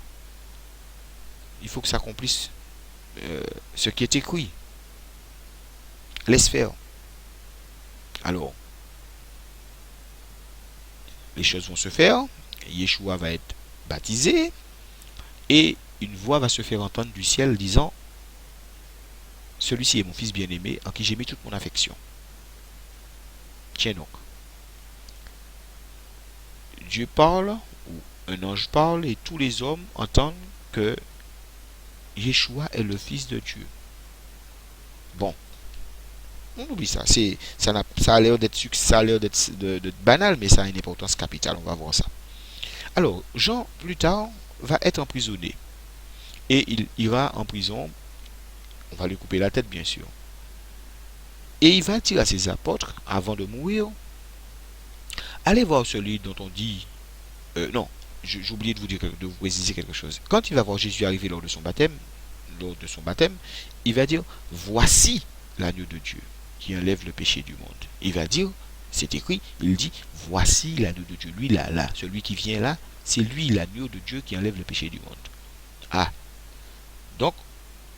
Il faut que s'accomplisse ce qui est écrit. Laisse faire. Alors, les choses vont se faire. Yeshua va être baptisé. Et une voix va se faire entendre du ciel disant, celui-ci est mon fils bien-aimé en qui j'ai mis toute mon affection. Tiens donc. Dieu parle, ou un ange parle, et tous les hommes entendent que Yeshua est le Fils de Dieu. Bon, on oublie ça. Ça a l'air d'être banal, mais ça a une importance capitale. On va voir ça. Alors, Jean, plus tard, va être emprisonné. Et il ira en prison. On va lui couper la tête, bien sûr. Et il va dire à ses apôtres, avant de mourir, allez voir celui dont on dit... non, j'ai oublié de vous préciser quelque chose. Quand il va voir Jésus arriver lors de son baptême, il va dire, voici l'agneau de Dieu qui enlève le péché du monde. Il va dire, c'est écrit, il dit, voici l'agneau de Dieu. Lui, là, celui qui vient là, c'est lui l'agneau de Dieu qui enlève le péché du monde. Ah, donc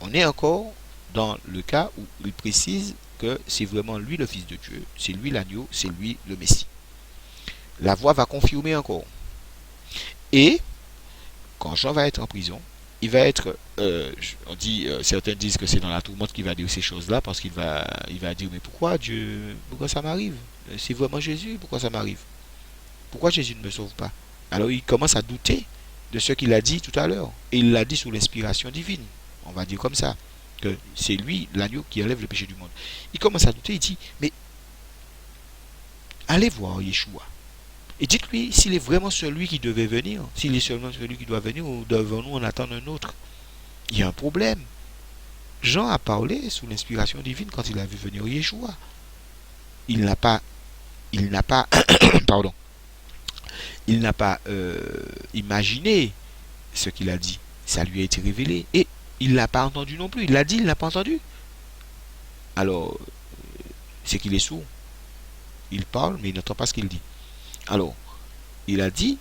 on est encore dans le cas où il précise que c'est vraiment lui le Fils de Dieu, c'est lui l'agneau, c'est lui le Messie. La voix va confirmer encore. Et quand Jean va être en prison, il va être, on dit, certains disent que c'est dans la tourmente qu'il va dire ces choses-là parce qu'il va dire mais pourquoi Dieu, pourquoi ça m'arrive? C'est vraiment Jésus, pourquoi ça m'arrive? Pourquoi Jésus ne me sauve pas? Alors il commence à douter de ce qu'il a dit tout à l'heure. Et il l'a dit sous l'inspiration divine. On va dire comme ça. Que c'est lui, l'agneau, qui enlève le péché du monde. Il commence à douter, il dit, mais allez voir Yeshua. Et dites-lui s'il est vraiment celui qui devait venir, s'il est seulement celui qui doit venir, ou devons-nous en attendre un autre? Il y a un problème. Jean a parlé sous l'inspiration divine quand il a vu venir Yeshua. Il n'a pas, pardon, il n'a pas imaginé ce qu'il a dit. Ça lui a été révélé. Et il ne l'a pas entendu non plus. Il l'a dit, il n'a pas entendu. Alors, c'est qu'il est sourd. Il parle, mais il n'entend pas ce qu'il dit. Alors, il a dit,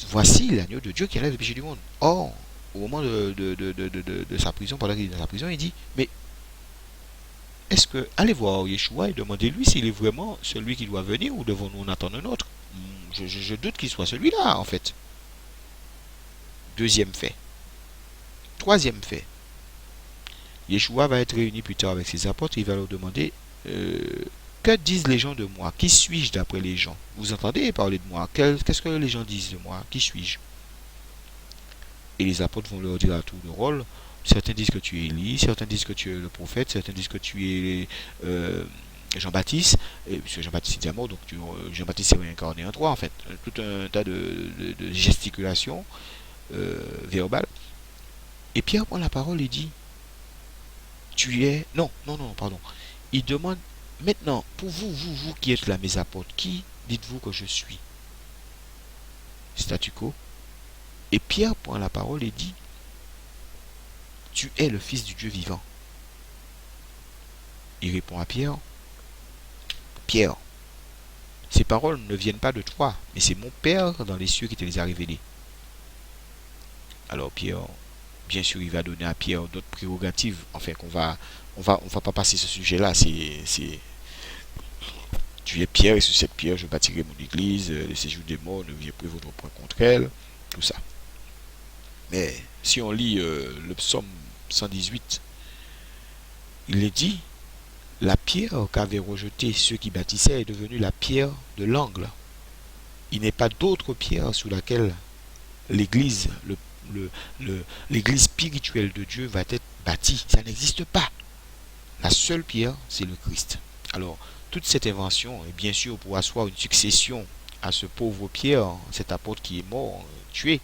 voici l'agneau de Dieu qui enlève le péché du monde. Or, au moment de sa prison, pendant qu'il est dans sa prison, il dit, mais est-ce que, allez voir Yeshua et demandez-lui s'il est vraiment celui qui doit venir ou devons-nous en attendre un autre? Je doute qu'il soit celui-là, en fait. Deuxième fait. Troisième fait. Yeshua va être réuni plus tard avec ses apôtres et il va leur demander que disent les gens de moi? Qui suis-je d'après les gens? Vous entendez parler de moi? Qu'est-ce que les gens disent de moi? Qui suis-je? Et les apôtres vont leur dire à tour de rôle. Certains disent que tu es Élie, certains disent que tu es le prophète, certains disent que tu es Jean-Baptiste, parce Jean-Baptiste est mort, donc Jean-Baptiste s'est réincarné en toi, en fait. Tout un tas de gesticulations verbales. Et Pierre prend la parole et dit, tu es... Non, non, non, pardon. Il demande, maintenant, pour vous qui êtes là, mes apôtres, qui dites-vous que je suis? Statu quo. Et Pierre prend la parole et dit, tu es le Fils du Dieu vivant. Il répond à Pierre, Pierre, ces paroles ne viennent pas de toi, mais c'est mon Père dans les cieux qui te les a révélées. Alors Pierre, bien sûr, il va donner à Pierre d'autres prérogatives, enfin on va pas passer ce sujet-là, tu es Pierre et sur cette pierre je bâtirai mon église, le séjour des morts ne vient plus votre point contre elle, tout ça. Mais si on lit le psaume 118, il est dit, la pierre qu'avaient rejetée ceux qui bâtissaient est devenue la pierre de l'angle. Il n'est pas d'autre pierre sur laquelle l'église, l'église spirituelle de Dieu va être bâtie. Ça n'existe pas. La seule pierre, c'est le Christ. Alors, toute cette invention est bien sûr pour asseoir une succession à ce pauvre Pierre, cet apôtre qui est mort, tué.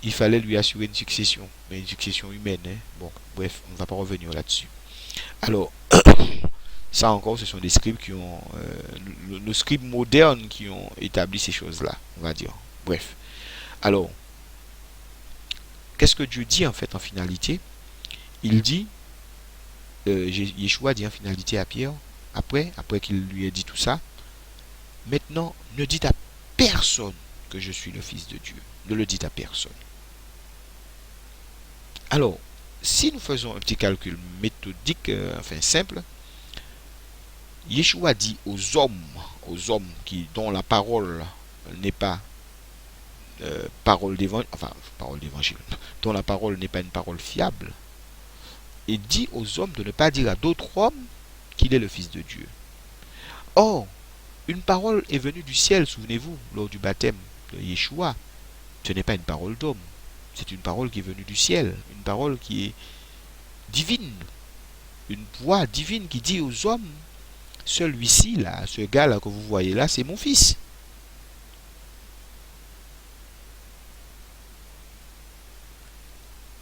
Il fallait lui assurer une succession, mais une succession humaine. Hein. Bon, bref, on ne va pas revenir là-dessus. Alors, ça encore, ce sont des scribes qui ont, nos scribes modernes qui ont établi ces choses-là, on va dire. Bref. Alors, qu'est-ce que Dieu dit en fait en finalité? Il dit, Yeshua dit en finalité à Pierre, après qu'il lui ait dit tout ça, maintenant, ne dites à personne que je suis le Fils de Dieu. Ne le dites à personne. Alors, si nous faisons un petit calcul méthodique, enfin simple, Yeshua dit aux hommes dont la parole n'est pas parole d'évangile, dont la parole n'est pas une parole fiable, et dit aux hommes de ne pas dire à d'autres hommes qu'il est le Fils de Dieu. Or, une parole est venue du ciel, souvenez-vous, lors du baptême de Yeshua. Ce n'est pas une parole d'homme, c'est une parole qui est venue du ciel, une parole qui est divine, une voix divine qui dit aux hommes, celui-ci là, ce gars là que vous voyez là, c'est mon fils.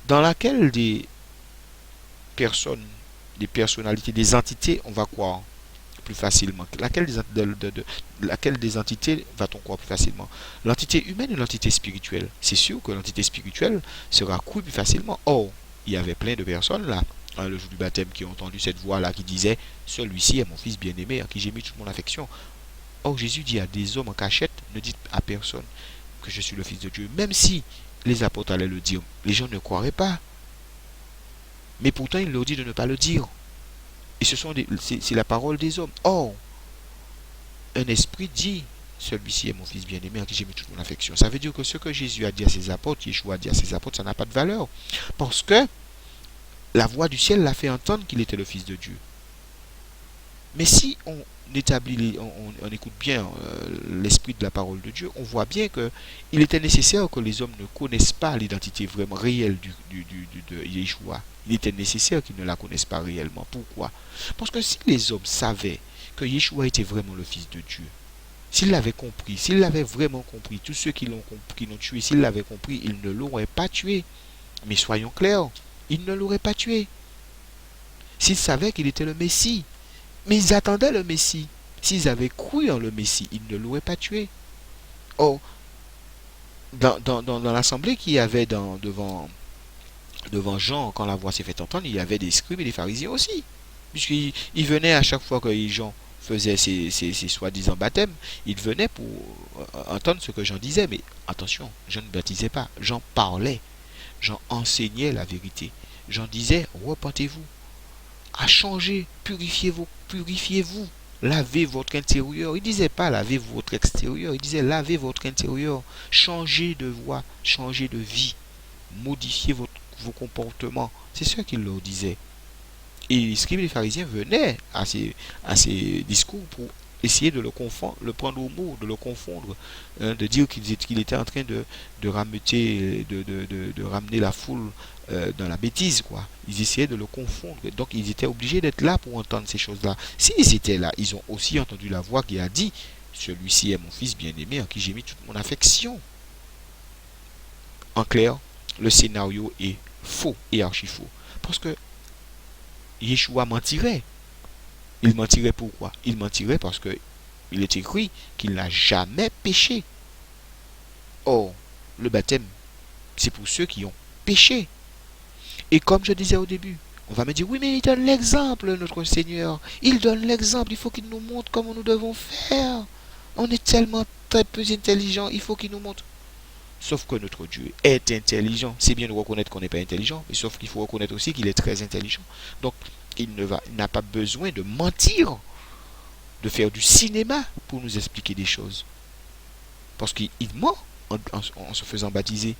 Dans laquelle des personnes, des personnalités, des entités, on va croire plus facilement. Laquelle des entités va-t-on croire plus facilement? L'entité humaine ou l'entité spirituelle? C'est sûr que l'entité spirituelle sera crue plus facilement. Or, il y avait plein de personnes là, le jour du baptême, qui ont entendu cette voix là qui disait, celui-ci est mon fils bien-aimé, en qui j'ai mis toute mon affection. Or, Jésus dit à des hommes en cachette, ne dites à personne. que je suis le Fils de Dieu. Même si les apôtres allaient le dire, les gens ne croiraient pas. Mais pourtant, il leur dit de ne pas le dire. Et c'est la parole des hommes. Or, un esprit dit, celui-ci est mon fils bien-aimé en qui j'ai mis toute mon affection. Ça veut dire que ce que Jésus a dit à ses apôtres, Yeshua a dit à ses apôtres, ça n'a pas de valeur. Parce que la voix du ciel l'a fait entendre qu'il était le Fils de Dieu. Mais si on établit, on écoute bien l'esprit de la parole de Dieu, on voit bien que il était nécessaire que les hommes ne connaissent pas l'identité vraiment réelle de Yeshua. Il était nécessaire qu'ils ne la connaissent pas réellement. Pourquoi? Parce que si les hommes savaient que Yeshua était vraiment le Fils de Dieu, s'ils l'avaient compris, s'ils l'avaient vraiment compris, tous ceux qui l'ont tué, s'ils l'avaient compris, ils ne l'auraient pas tué. Mais soyons clairs, ils ne l'auraient pas tué. S'ils savaient qu'il était le Messie, mais ils attendaient le Messie. S'ils avaient cru en le Messie, ils ne l'auraient pas tué. Or, dans l'assemblée qu'il y avait devant Jean, quand la voix s'est fait entendre, il y avait des scribes et des pharisiens aussi. Puisqu'ils venaient à chaque fois que Jean faisait ses soi-disant baptêmes, ils venaient pour entendre ce que Jean disait. Mais attention, Jean ne baptisait pas, Jean parlait, Jean enseignait la vérité. Jean disait, repentez-vous, à changer, purifiez-vous, lavez votre intérieur. Il disait pas lavez votre extérieur, il disait lavez votre intérieur, changez de voie, changez de vie, modifiez vos comportements. C'est ce qu'il leur disait. Et les scribes et les pharisiens venaient à ces discours pour essayer de le prendre au mot, de le confondre, hein, de dire qu'il était en train de ramener la foule dans la bêtise, quoi. Ils essayaient de le confondre. Donc, ils étaient obligés d'être là pour entendre ces choses-là. S'ils étaient là, ils ont aussi entendu la voix qui a dit, celui-ci est mon fils bien-aimé en qui j'ai mis toute mon affection. En clair, le scénario est faux et archi faux. Parce que Yeshua mentirait. Il mentirait pourquoi? Il mentirait parce que il est écrit qu'il n'a jamais péché. Or, le baptême, c'est pour ceux qui ont péché. Et comme je disais au début, on va me dire, oui, mais il donne l'exemple, notre Seigneur. Il donne l'exemple, il faut qu'il nous montre comment nous devons faire. On est tellement très peu intelligent, il faut qu'il nous montre. Sauf que notre Dieu est intelligent. C'est bien de reconnaître qu'on n'est pas intelligent, mais sauf qu'il faut reconnaître aussi qu'il est très intelligent. Donc, il n'a pas besoin de mentir, de faire du cinéma pour nous expliquer des choses. Parce qu'il ment en se faisant baptiser,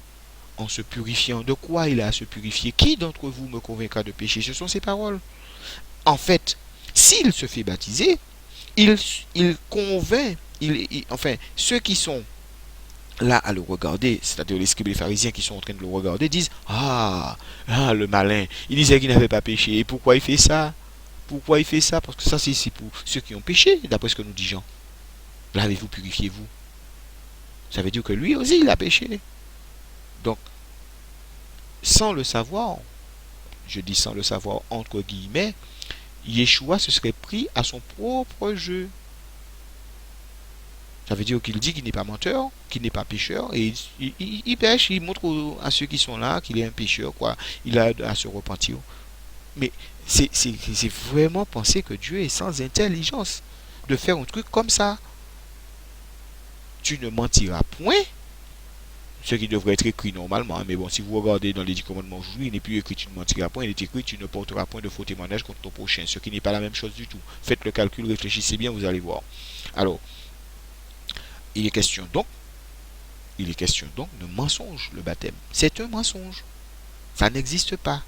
en se purifiant. De quoi il a à se purifier? Qui d'entre vous me convaincra de péché? Ce sont ses paroles. En fait, s'il se fait baptiser, il convainc, enfin, ceux qui sont là à le regarder, c'est-à-dire les scribes et les pharisiens qui sont en train de le regarder, disent, le malin, il disait qu'il n'avait pas péché. Et pourquoi il fait ça? Pourquoi il fait ça? Parce que ça, c'est pour ceux qui ont péché, d'après ce que nous dit Jean. Lavez-vous, purifiez-vous. Ça veut dire que lui aussi, il a péché. Donc, sans le savoir, je dis sans le savoir entre guillemets, Yeshua se serait pris à son propre jeu. Ça veut dire qu'il dit qu'il n'est pas menteur, qu'il n'est pas pécheur, et il pêche, il montre à ceux qui sont là qu'il est un pécheur, quoi. Il a à se repentir. Mais c'est vraiment penser que Dieu est sans intelligence de faire un truc comme ça. Tu ne mentiras point, ce qui devrait être écrit normalement. Mais bon, si vous regardez dans les 10 commandements aujourd'hui, il n'est plus écrit tu ne mentiras point, il est écrit tu ne porteras point de faux témoignages contre ton prochain, ce qui n'est pas la même chose du tout. Faites le calcul, réfléchissez bien, vous allez voir. Alors, il est question donc de mensonge, le baptême. C'est un mensonge. Ça n'existe pas.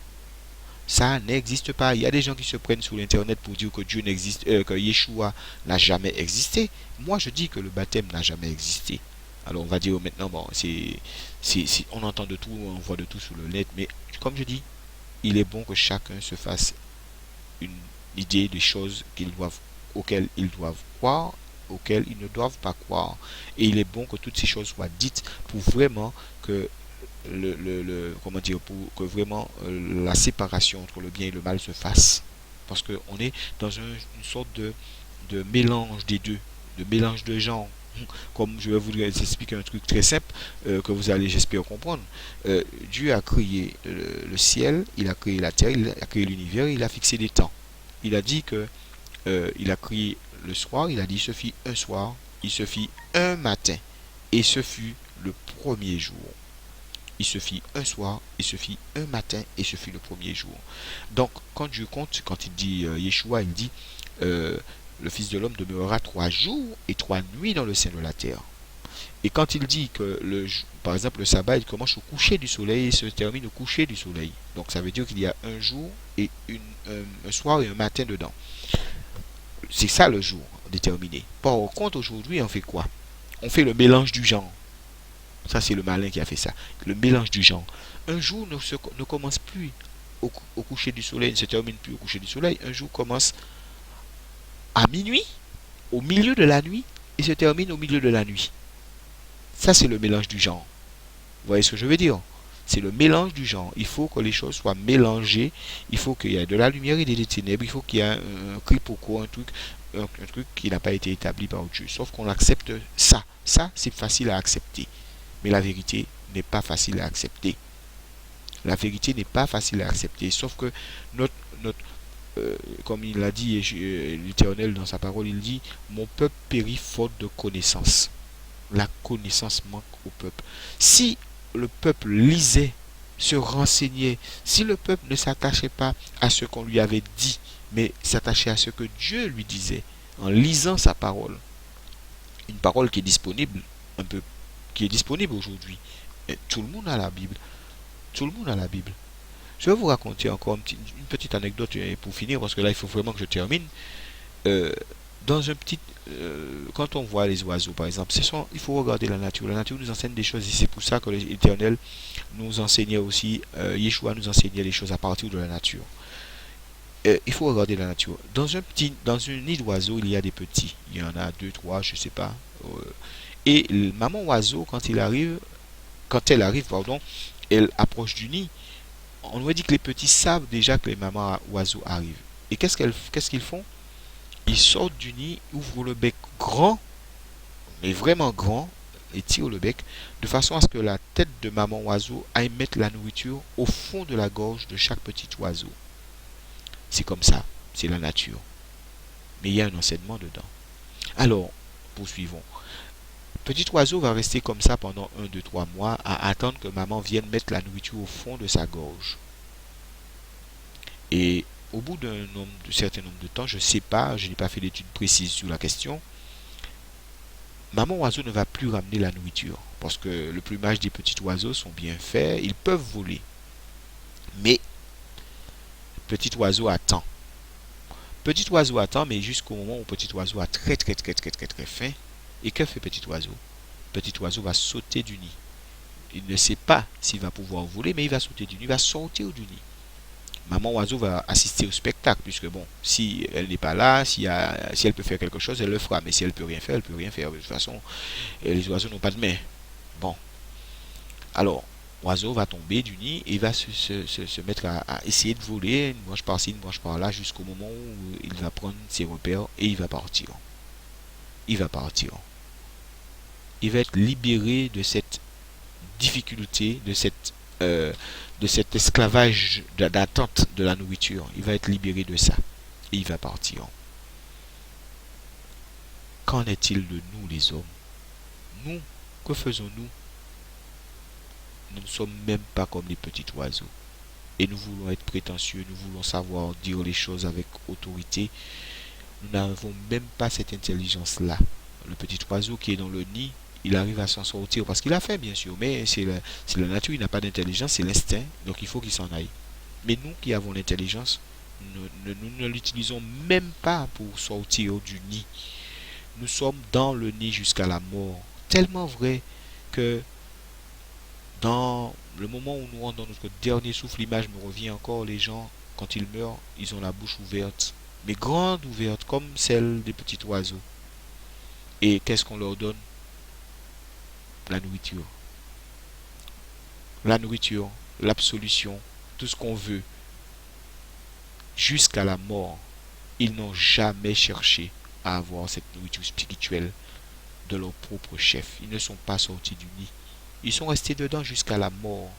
Ça n'existe pas. Il y a des gens qui se prennent sur l'internet pour dire que Dieu n'existe, que Yeshua n'a jamais existé. Moi, je dis que le baptême n'a jamais existé. Alors, on va dire maintenant, bon, on entend de tout, on voit de tout sur le net, mais comme je dis, il est bon que chacun se fasse une idée des choses auxquelles ils doivent croire, auxquelles ils ne doivent pas croire. Et il est bon que toutes ces choses soient dites pour vraiment que comment dire, pour que vraiment la séparation entre le bien et le mal se fasse. Parce qu'on est dans une sorte de mélange des deux, de mélange de genres. Comme je vais vous expliquer un truc très simple que vous allez, j'espère, comprendre. Dieu a créé le ciel, il a créé la terre, il a créé l'univers, il a fixé des temps. Il a dit que il a créé le soir, il a dit il se fit un soir, il se fit un matin, et ce fut le premier jour. Il se fit un soir, il se fit un matin, et ce fut le premier jour. Donc, quand Dieu compte, quand il dit Yeshua, il dit euh, le Fils de l'homme demeurera 3 jours et 3 nuits dans le sein de la terre. Et quand il dit que, par exemple, le sabbat, il commence au coucher du soleil et se termine au coucher du soleil. Donc, ça veut dire qu'il y a un jour et un soir et un matin dedans. C'est ça le jour déterminé. Par contre, aujourd'hui, on fait quoi? On fait le mélange du genre. Ça, c'est le malin qui a fait ça. Le mélange du genre. Un jour ne commence plus au coucher du soleil, ne se termine plus au coucher du soleil. Un jour commence à minuit, au milieu de la nuit, et se termine au milieu de la nuit. Ça, c'est le mélange du genre. Vous voyez ce que je veux dire? C'est le mélange du genre. Il faut que les choses soient mélangées. Il faut qu'il y ait de la lumière et des ténèbres. Il faut qu'il y ait un quiproquo, un truc qui n'a pas été établi par Dieu. Sauf qu'on accepte ça. Ça, c'est facile à accepter. Mais la vérité n'est pas facile à accepter. La vérité n'est pas facile à accepter. Sauf que notre comme il l'a dit l'Éternel dans sa parole, il dit, mon peuple périt faute de connaissance. La connaissance manque au peuple. Si le peuple lisait, se renseignait, si le peuple ne s'attachait pas à ce qu'on lui avait dit, mais s'attachait à ce que Dieu lui disait, en lisant sa parole, une parole qui est disponible, un peu, qui est disponible aujourd'hui. Et tout le monde a la Bible. Tout le monde a la Bible. Je vais vous raconter encore une petite anecdote pour finir, parce que là, il faut vraiment que je termine. Euh, dans un petit, quand on voit les oiseaux, par exemple, il faut regarder la nature. La nature nous enseigne des choses, et c'est pour ça que l'Éternel nous enseignait aussi, Yeshua nous enseignait les choses à partir de la nature. Il faut regarder la nature. Dans une nid d'oiseaux, il y a des petits. Il y en a deux, trois, je sais pas. Et maman oiseau, quand elle arrive, pardon, elle approche du nid. On nous dit que les petits savent déjà que les mamans oiseaux arrivent. Et qu'est-ce qu'ils font? Ils sortent du nid, ouvrent le bec grand, mais vraiment grand, et tirent le bec, de façon à ce que la tête de maman oiseau aille mettre la nourriture au fond de la gorge de chaque petit oiseau. C'est comme ça, c'est la nature. Mais il y a un enseignement dedans. Alors, poursuivons. Petit oiseau va rester comme ça pendant 1, 2, 3 mois à attendre que maman vienne mettre la nourriture au fond de sa gorge. Et au bout d'un certain nombre de temps, je ne sais pas, je n'ai pas fait d'études précises sur la question, maman oiseau ne va plus ramener la nourriture. Parce que le plumage des petits oiseaux sont bien faits, ils peuvent voler. Mais petit oiseau attend. Petit oiseau attend, mais jusqu'au moment où petit oiseau a très très très très très très faim. Et que fait petit oiseau? Petit oiseau va sauter du nid. Il ne sait pas s'il va pouvoir voler, mais il va sauter du nid, il va sortir du nid. Maman oiseau va assister au spectacle, puisque bon, si elle n'est pas là, si elle peut faire quelque chose, elle le fera. Mais si elle peut rien faire, elle peut rien faire. De toute façon, les oiseaux n'ont pas de main. Bon, alors, l'oiseau va tomber du nid et va se mettre à essayer de voler, une branche par-ci, une branche par-là, jusqu'au moment où il va prendre ses repères et il va partir. Il va partir. Il va être libéré de cette difficulté, de cet esclavage d'attente de la nourriture. Il va être libéré de ça. Et il va partir. Qu'en est-il de nous les hommes? Nous, que faisons-nous? Nous ne sommes même pas comme les petits oiseaux. Et nous voulons être prétentieux, nous voulons savoir dire les choses avec autorité. Nous n'avons même pas cette intelligence-là. Le petit oiseau qui est dans le nid, il arrive à s'en sortir parce qu'il a faim, bien sûr, mais c'est la nature, il n'a pas d'intelligence, c'est l'instinct, donc il faut qu'il s'en aille. Mais nous qui avons l'intelligence, nous ne l'utilisons même pas pour sortir du nid. Nous sommes dans le nid jusqu'à la mort. Tellement vrai que dans le moment où nous rentrons dans notre dernier souffle, l'image me revient encore, les gens, quand ils meurent, ils ont la bouche ouverte, mais grande ouverte, comme celle des petits oiseaux. Et qu'est-ce qu'on leur donne? La nourriture. La nourriture, l'absolution, tout ce qu'on veut, jusqu'à la mort. Ils n'ont jamais cherché à avoir cette nourriture spirituelle de leur propre chef. Ils ne sont pas sortis du nid. Ils sont restés dedans jusqu'à la mort.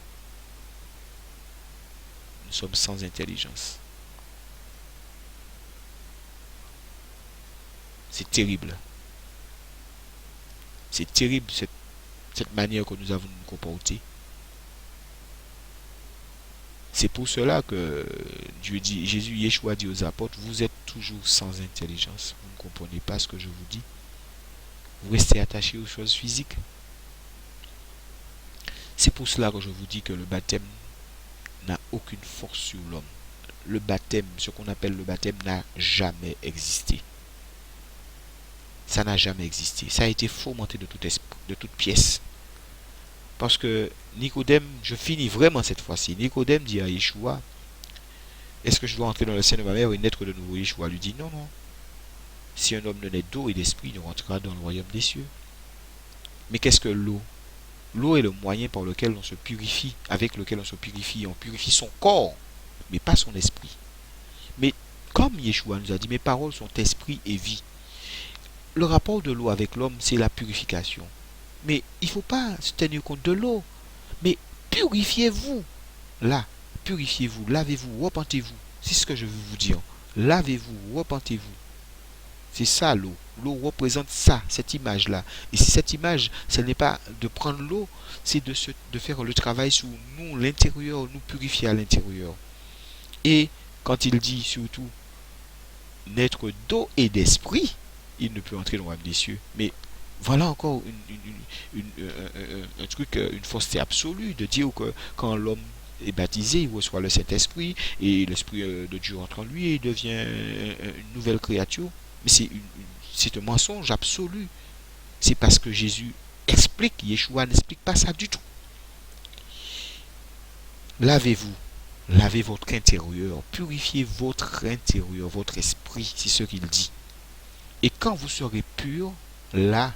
Nous sommes sans intelligence. C'est terrible. C'est terrible cette manière que nous avons de nous comporter. C'est pour cela que Jésus Yeshua dit aux apôtres, vous êtes toujours sans intelligence. Vous ne comprenez pas ce que je vous dis. Vous restez attachés aux choses physiques. C'est pour cela que je vous dis que le baptême n'a aucune force sur l'homme. Le baptême, ce qu'on appelle le baptême, n'a jamais existé. Ça n'a jamais existé. Ça a été fomenté de toute pièce. Parce que Nicodème, je finis vraiment cette fois-ci. Nicodème dit à Yeshua, est-ce que je dois entrer dans le sein de ma mère et naître de nouveau? Yeshua lui dit, non, non. Si un homme ne naît d'eau et d'esprit, il ne rentrera dans le royaume des cieux. Mais qu'est-ce que l'eau? L'eau est le moyen par lequel on se purifie, avec lequel on se purifie. On purifie son corps, mais pas son esprit. Mais comme Yeshua nous a dit, mes paroles sont esprit et vie. Le rapport de l'eau avec l'homme, c'est la purification. Mais il ne faut pas se tenir compte de l'eau. Mais purifiez-vous. Là, purifiez-vous, lavez-vous, repentez-vous. C'est ce que je veux vous dire. Lavez-vous, repentez-vous. C'est ça l'eau. L'eau représente ça, cette image-là. Et si cette image, ce n'est pas de prendre l'eau, c'est de faire le travail sur nous, l'intérieur, nous purifier à l'intérieur. Et quand il dit surtout naître d'eau et d'esprit, il ne peut entrer dans le royaume des cieux. Mais voilà encore un truc, une fausseté absolue de dire que quand l'homme est baptisé, il reçoit le Saint-Esprit et l'Esprit de Dieu entre en lui et il devient une nouvelle créature. Mais c'est un mensonge absolu. C'est parce que Jésus explique, Yeshua n'explique pas ça du tout. Lavez-vous, lavez votre intérieur, purifiez votre intérieur, votre esprit, c'est ce qu'il dit. Et quand vous serez pur, là,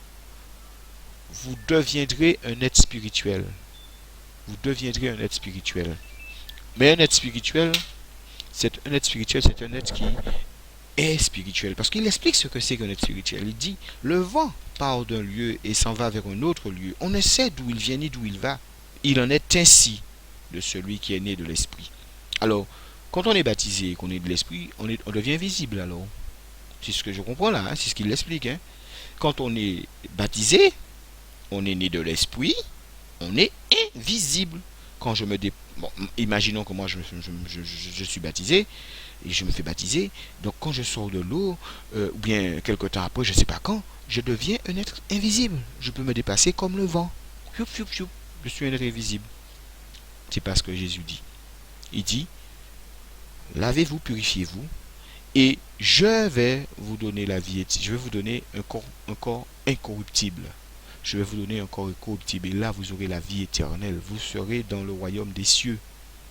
vous deviendrez un être spirituel. Vous deviendrez un être spirituel. Mais un être spirituel, c'est un être qui est spirituel. Parce qu'il explique ce que c'est qu'un être spirituel. Il dit, le vent part d'un lieu et s'en va vers un autre lieu. On ne sait d'où il vient ni d'où il va. Il en est ainsi de celui qui est né de l'esprit. Alors, quand on est baptisé et qu'on est de l'esprit, on devient visible alors. C'est ce que je comprends là, hein, c'est ce qu'il explique. Hein. Quand on est baptisé, on est né de l'esprit, on est invisible. Quand je me bon, imaginons que moi je suis baptisé et je me fais baptiser, donc quand je sors de l'eau, ou bien quelque temps après, je ne sais pas quand, je deviens un être invisible. Je peux me dépasser comme le vent. Fioup, fioup, fioup. Je suis un être invisible. C'est pas ce que Jésus dit. Il dit, lavez-vous, purifiez-vous, et je vais vous donner la vie. Je vais vous donner un corps incorruptible. Je vais vous donner un corps incorruptible. Et là, vous aurez la vie éternelle. Vous serez dans le royaume des cieux.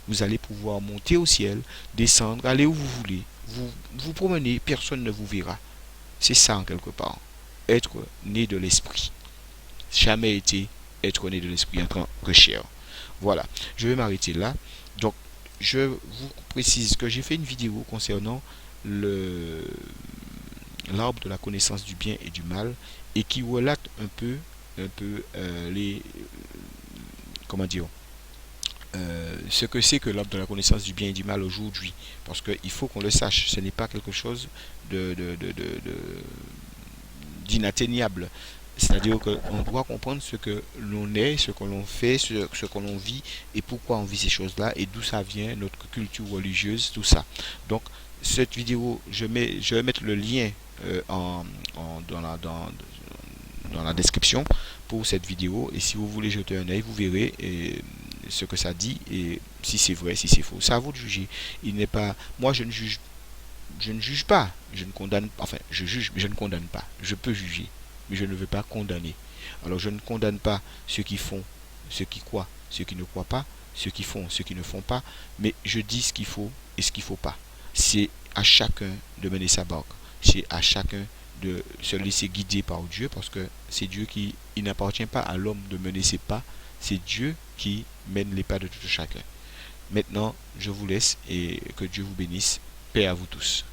Vous allez pouvoir monter au ciel, descendre, aller où vous voulez. Vous promenez, personne ne vous verra. C'est ça en quelque part. Être né de l'esprit. Jamais été être né de l'esprit en tant que chair. Voilà. Je vais m'arrêter là. Donc, je vous précise que j'ai fait une vidéo concernant l'arbre de la connaissance du bien et du mal et qui relate un peu les comment dire ce que c'est que l'arbre de la connaissance du bien et du mal aujourd'hui, parce qu'il faut qu'on le sache, ce n'est pas quelque chose d'inatteignable. C'est-à-dire qu'on doit comprendre ce que l'on est, ce que l'on fait, ce que l'on vit et pourquoi on vit ces choses-là et d'où ça vient, notre culture religieuse, tout ça. Donc, cette vidéo, je vais mettre le lien dans la description pour cette vidéo et si vous voulez jeter un œil, vous verrez ce que ça dit et si c'est vrai, si c'est faux. C'est à vous de juger. Il n'est pas, moi je ne juge pas, je ne condamne, enfin je juge mais je ne condamne pas. Je peux juger mais je ne veux pas condamner. Alors je ne condamne pas ceux qui font, ceux qui croient, ceux qui ne croient pas, ceux qui font, ceux qui ne font pas, mais je dis ce qu'il faut et ce qu'il ne faut pas. C'est à chacun de mener sa barque. C'est à chacun de se laisser guider par Dieu parce que c'est Dieu il n'appartient pas à l'homme de mener ses pas, c'est Dieu qui mène les pas de tout chacun. Maintenant, je vous laisse et que Dieu vous bénisse. Paix à vous tous.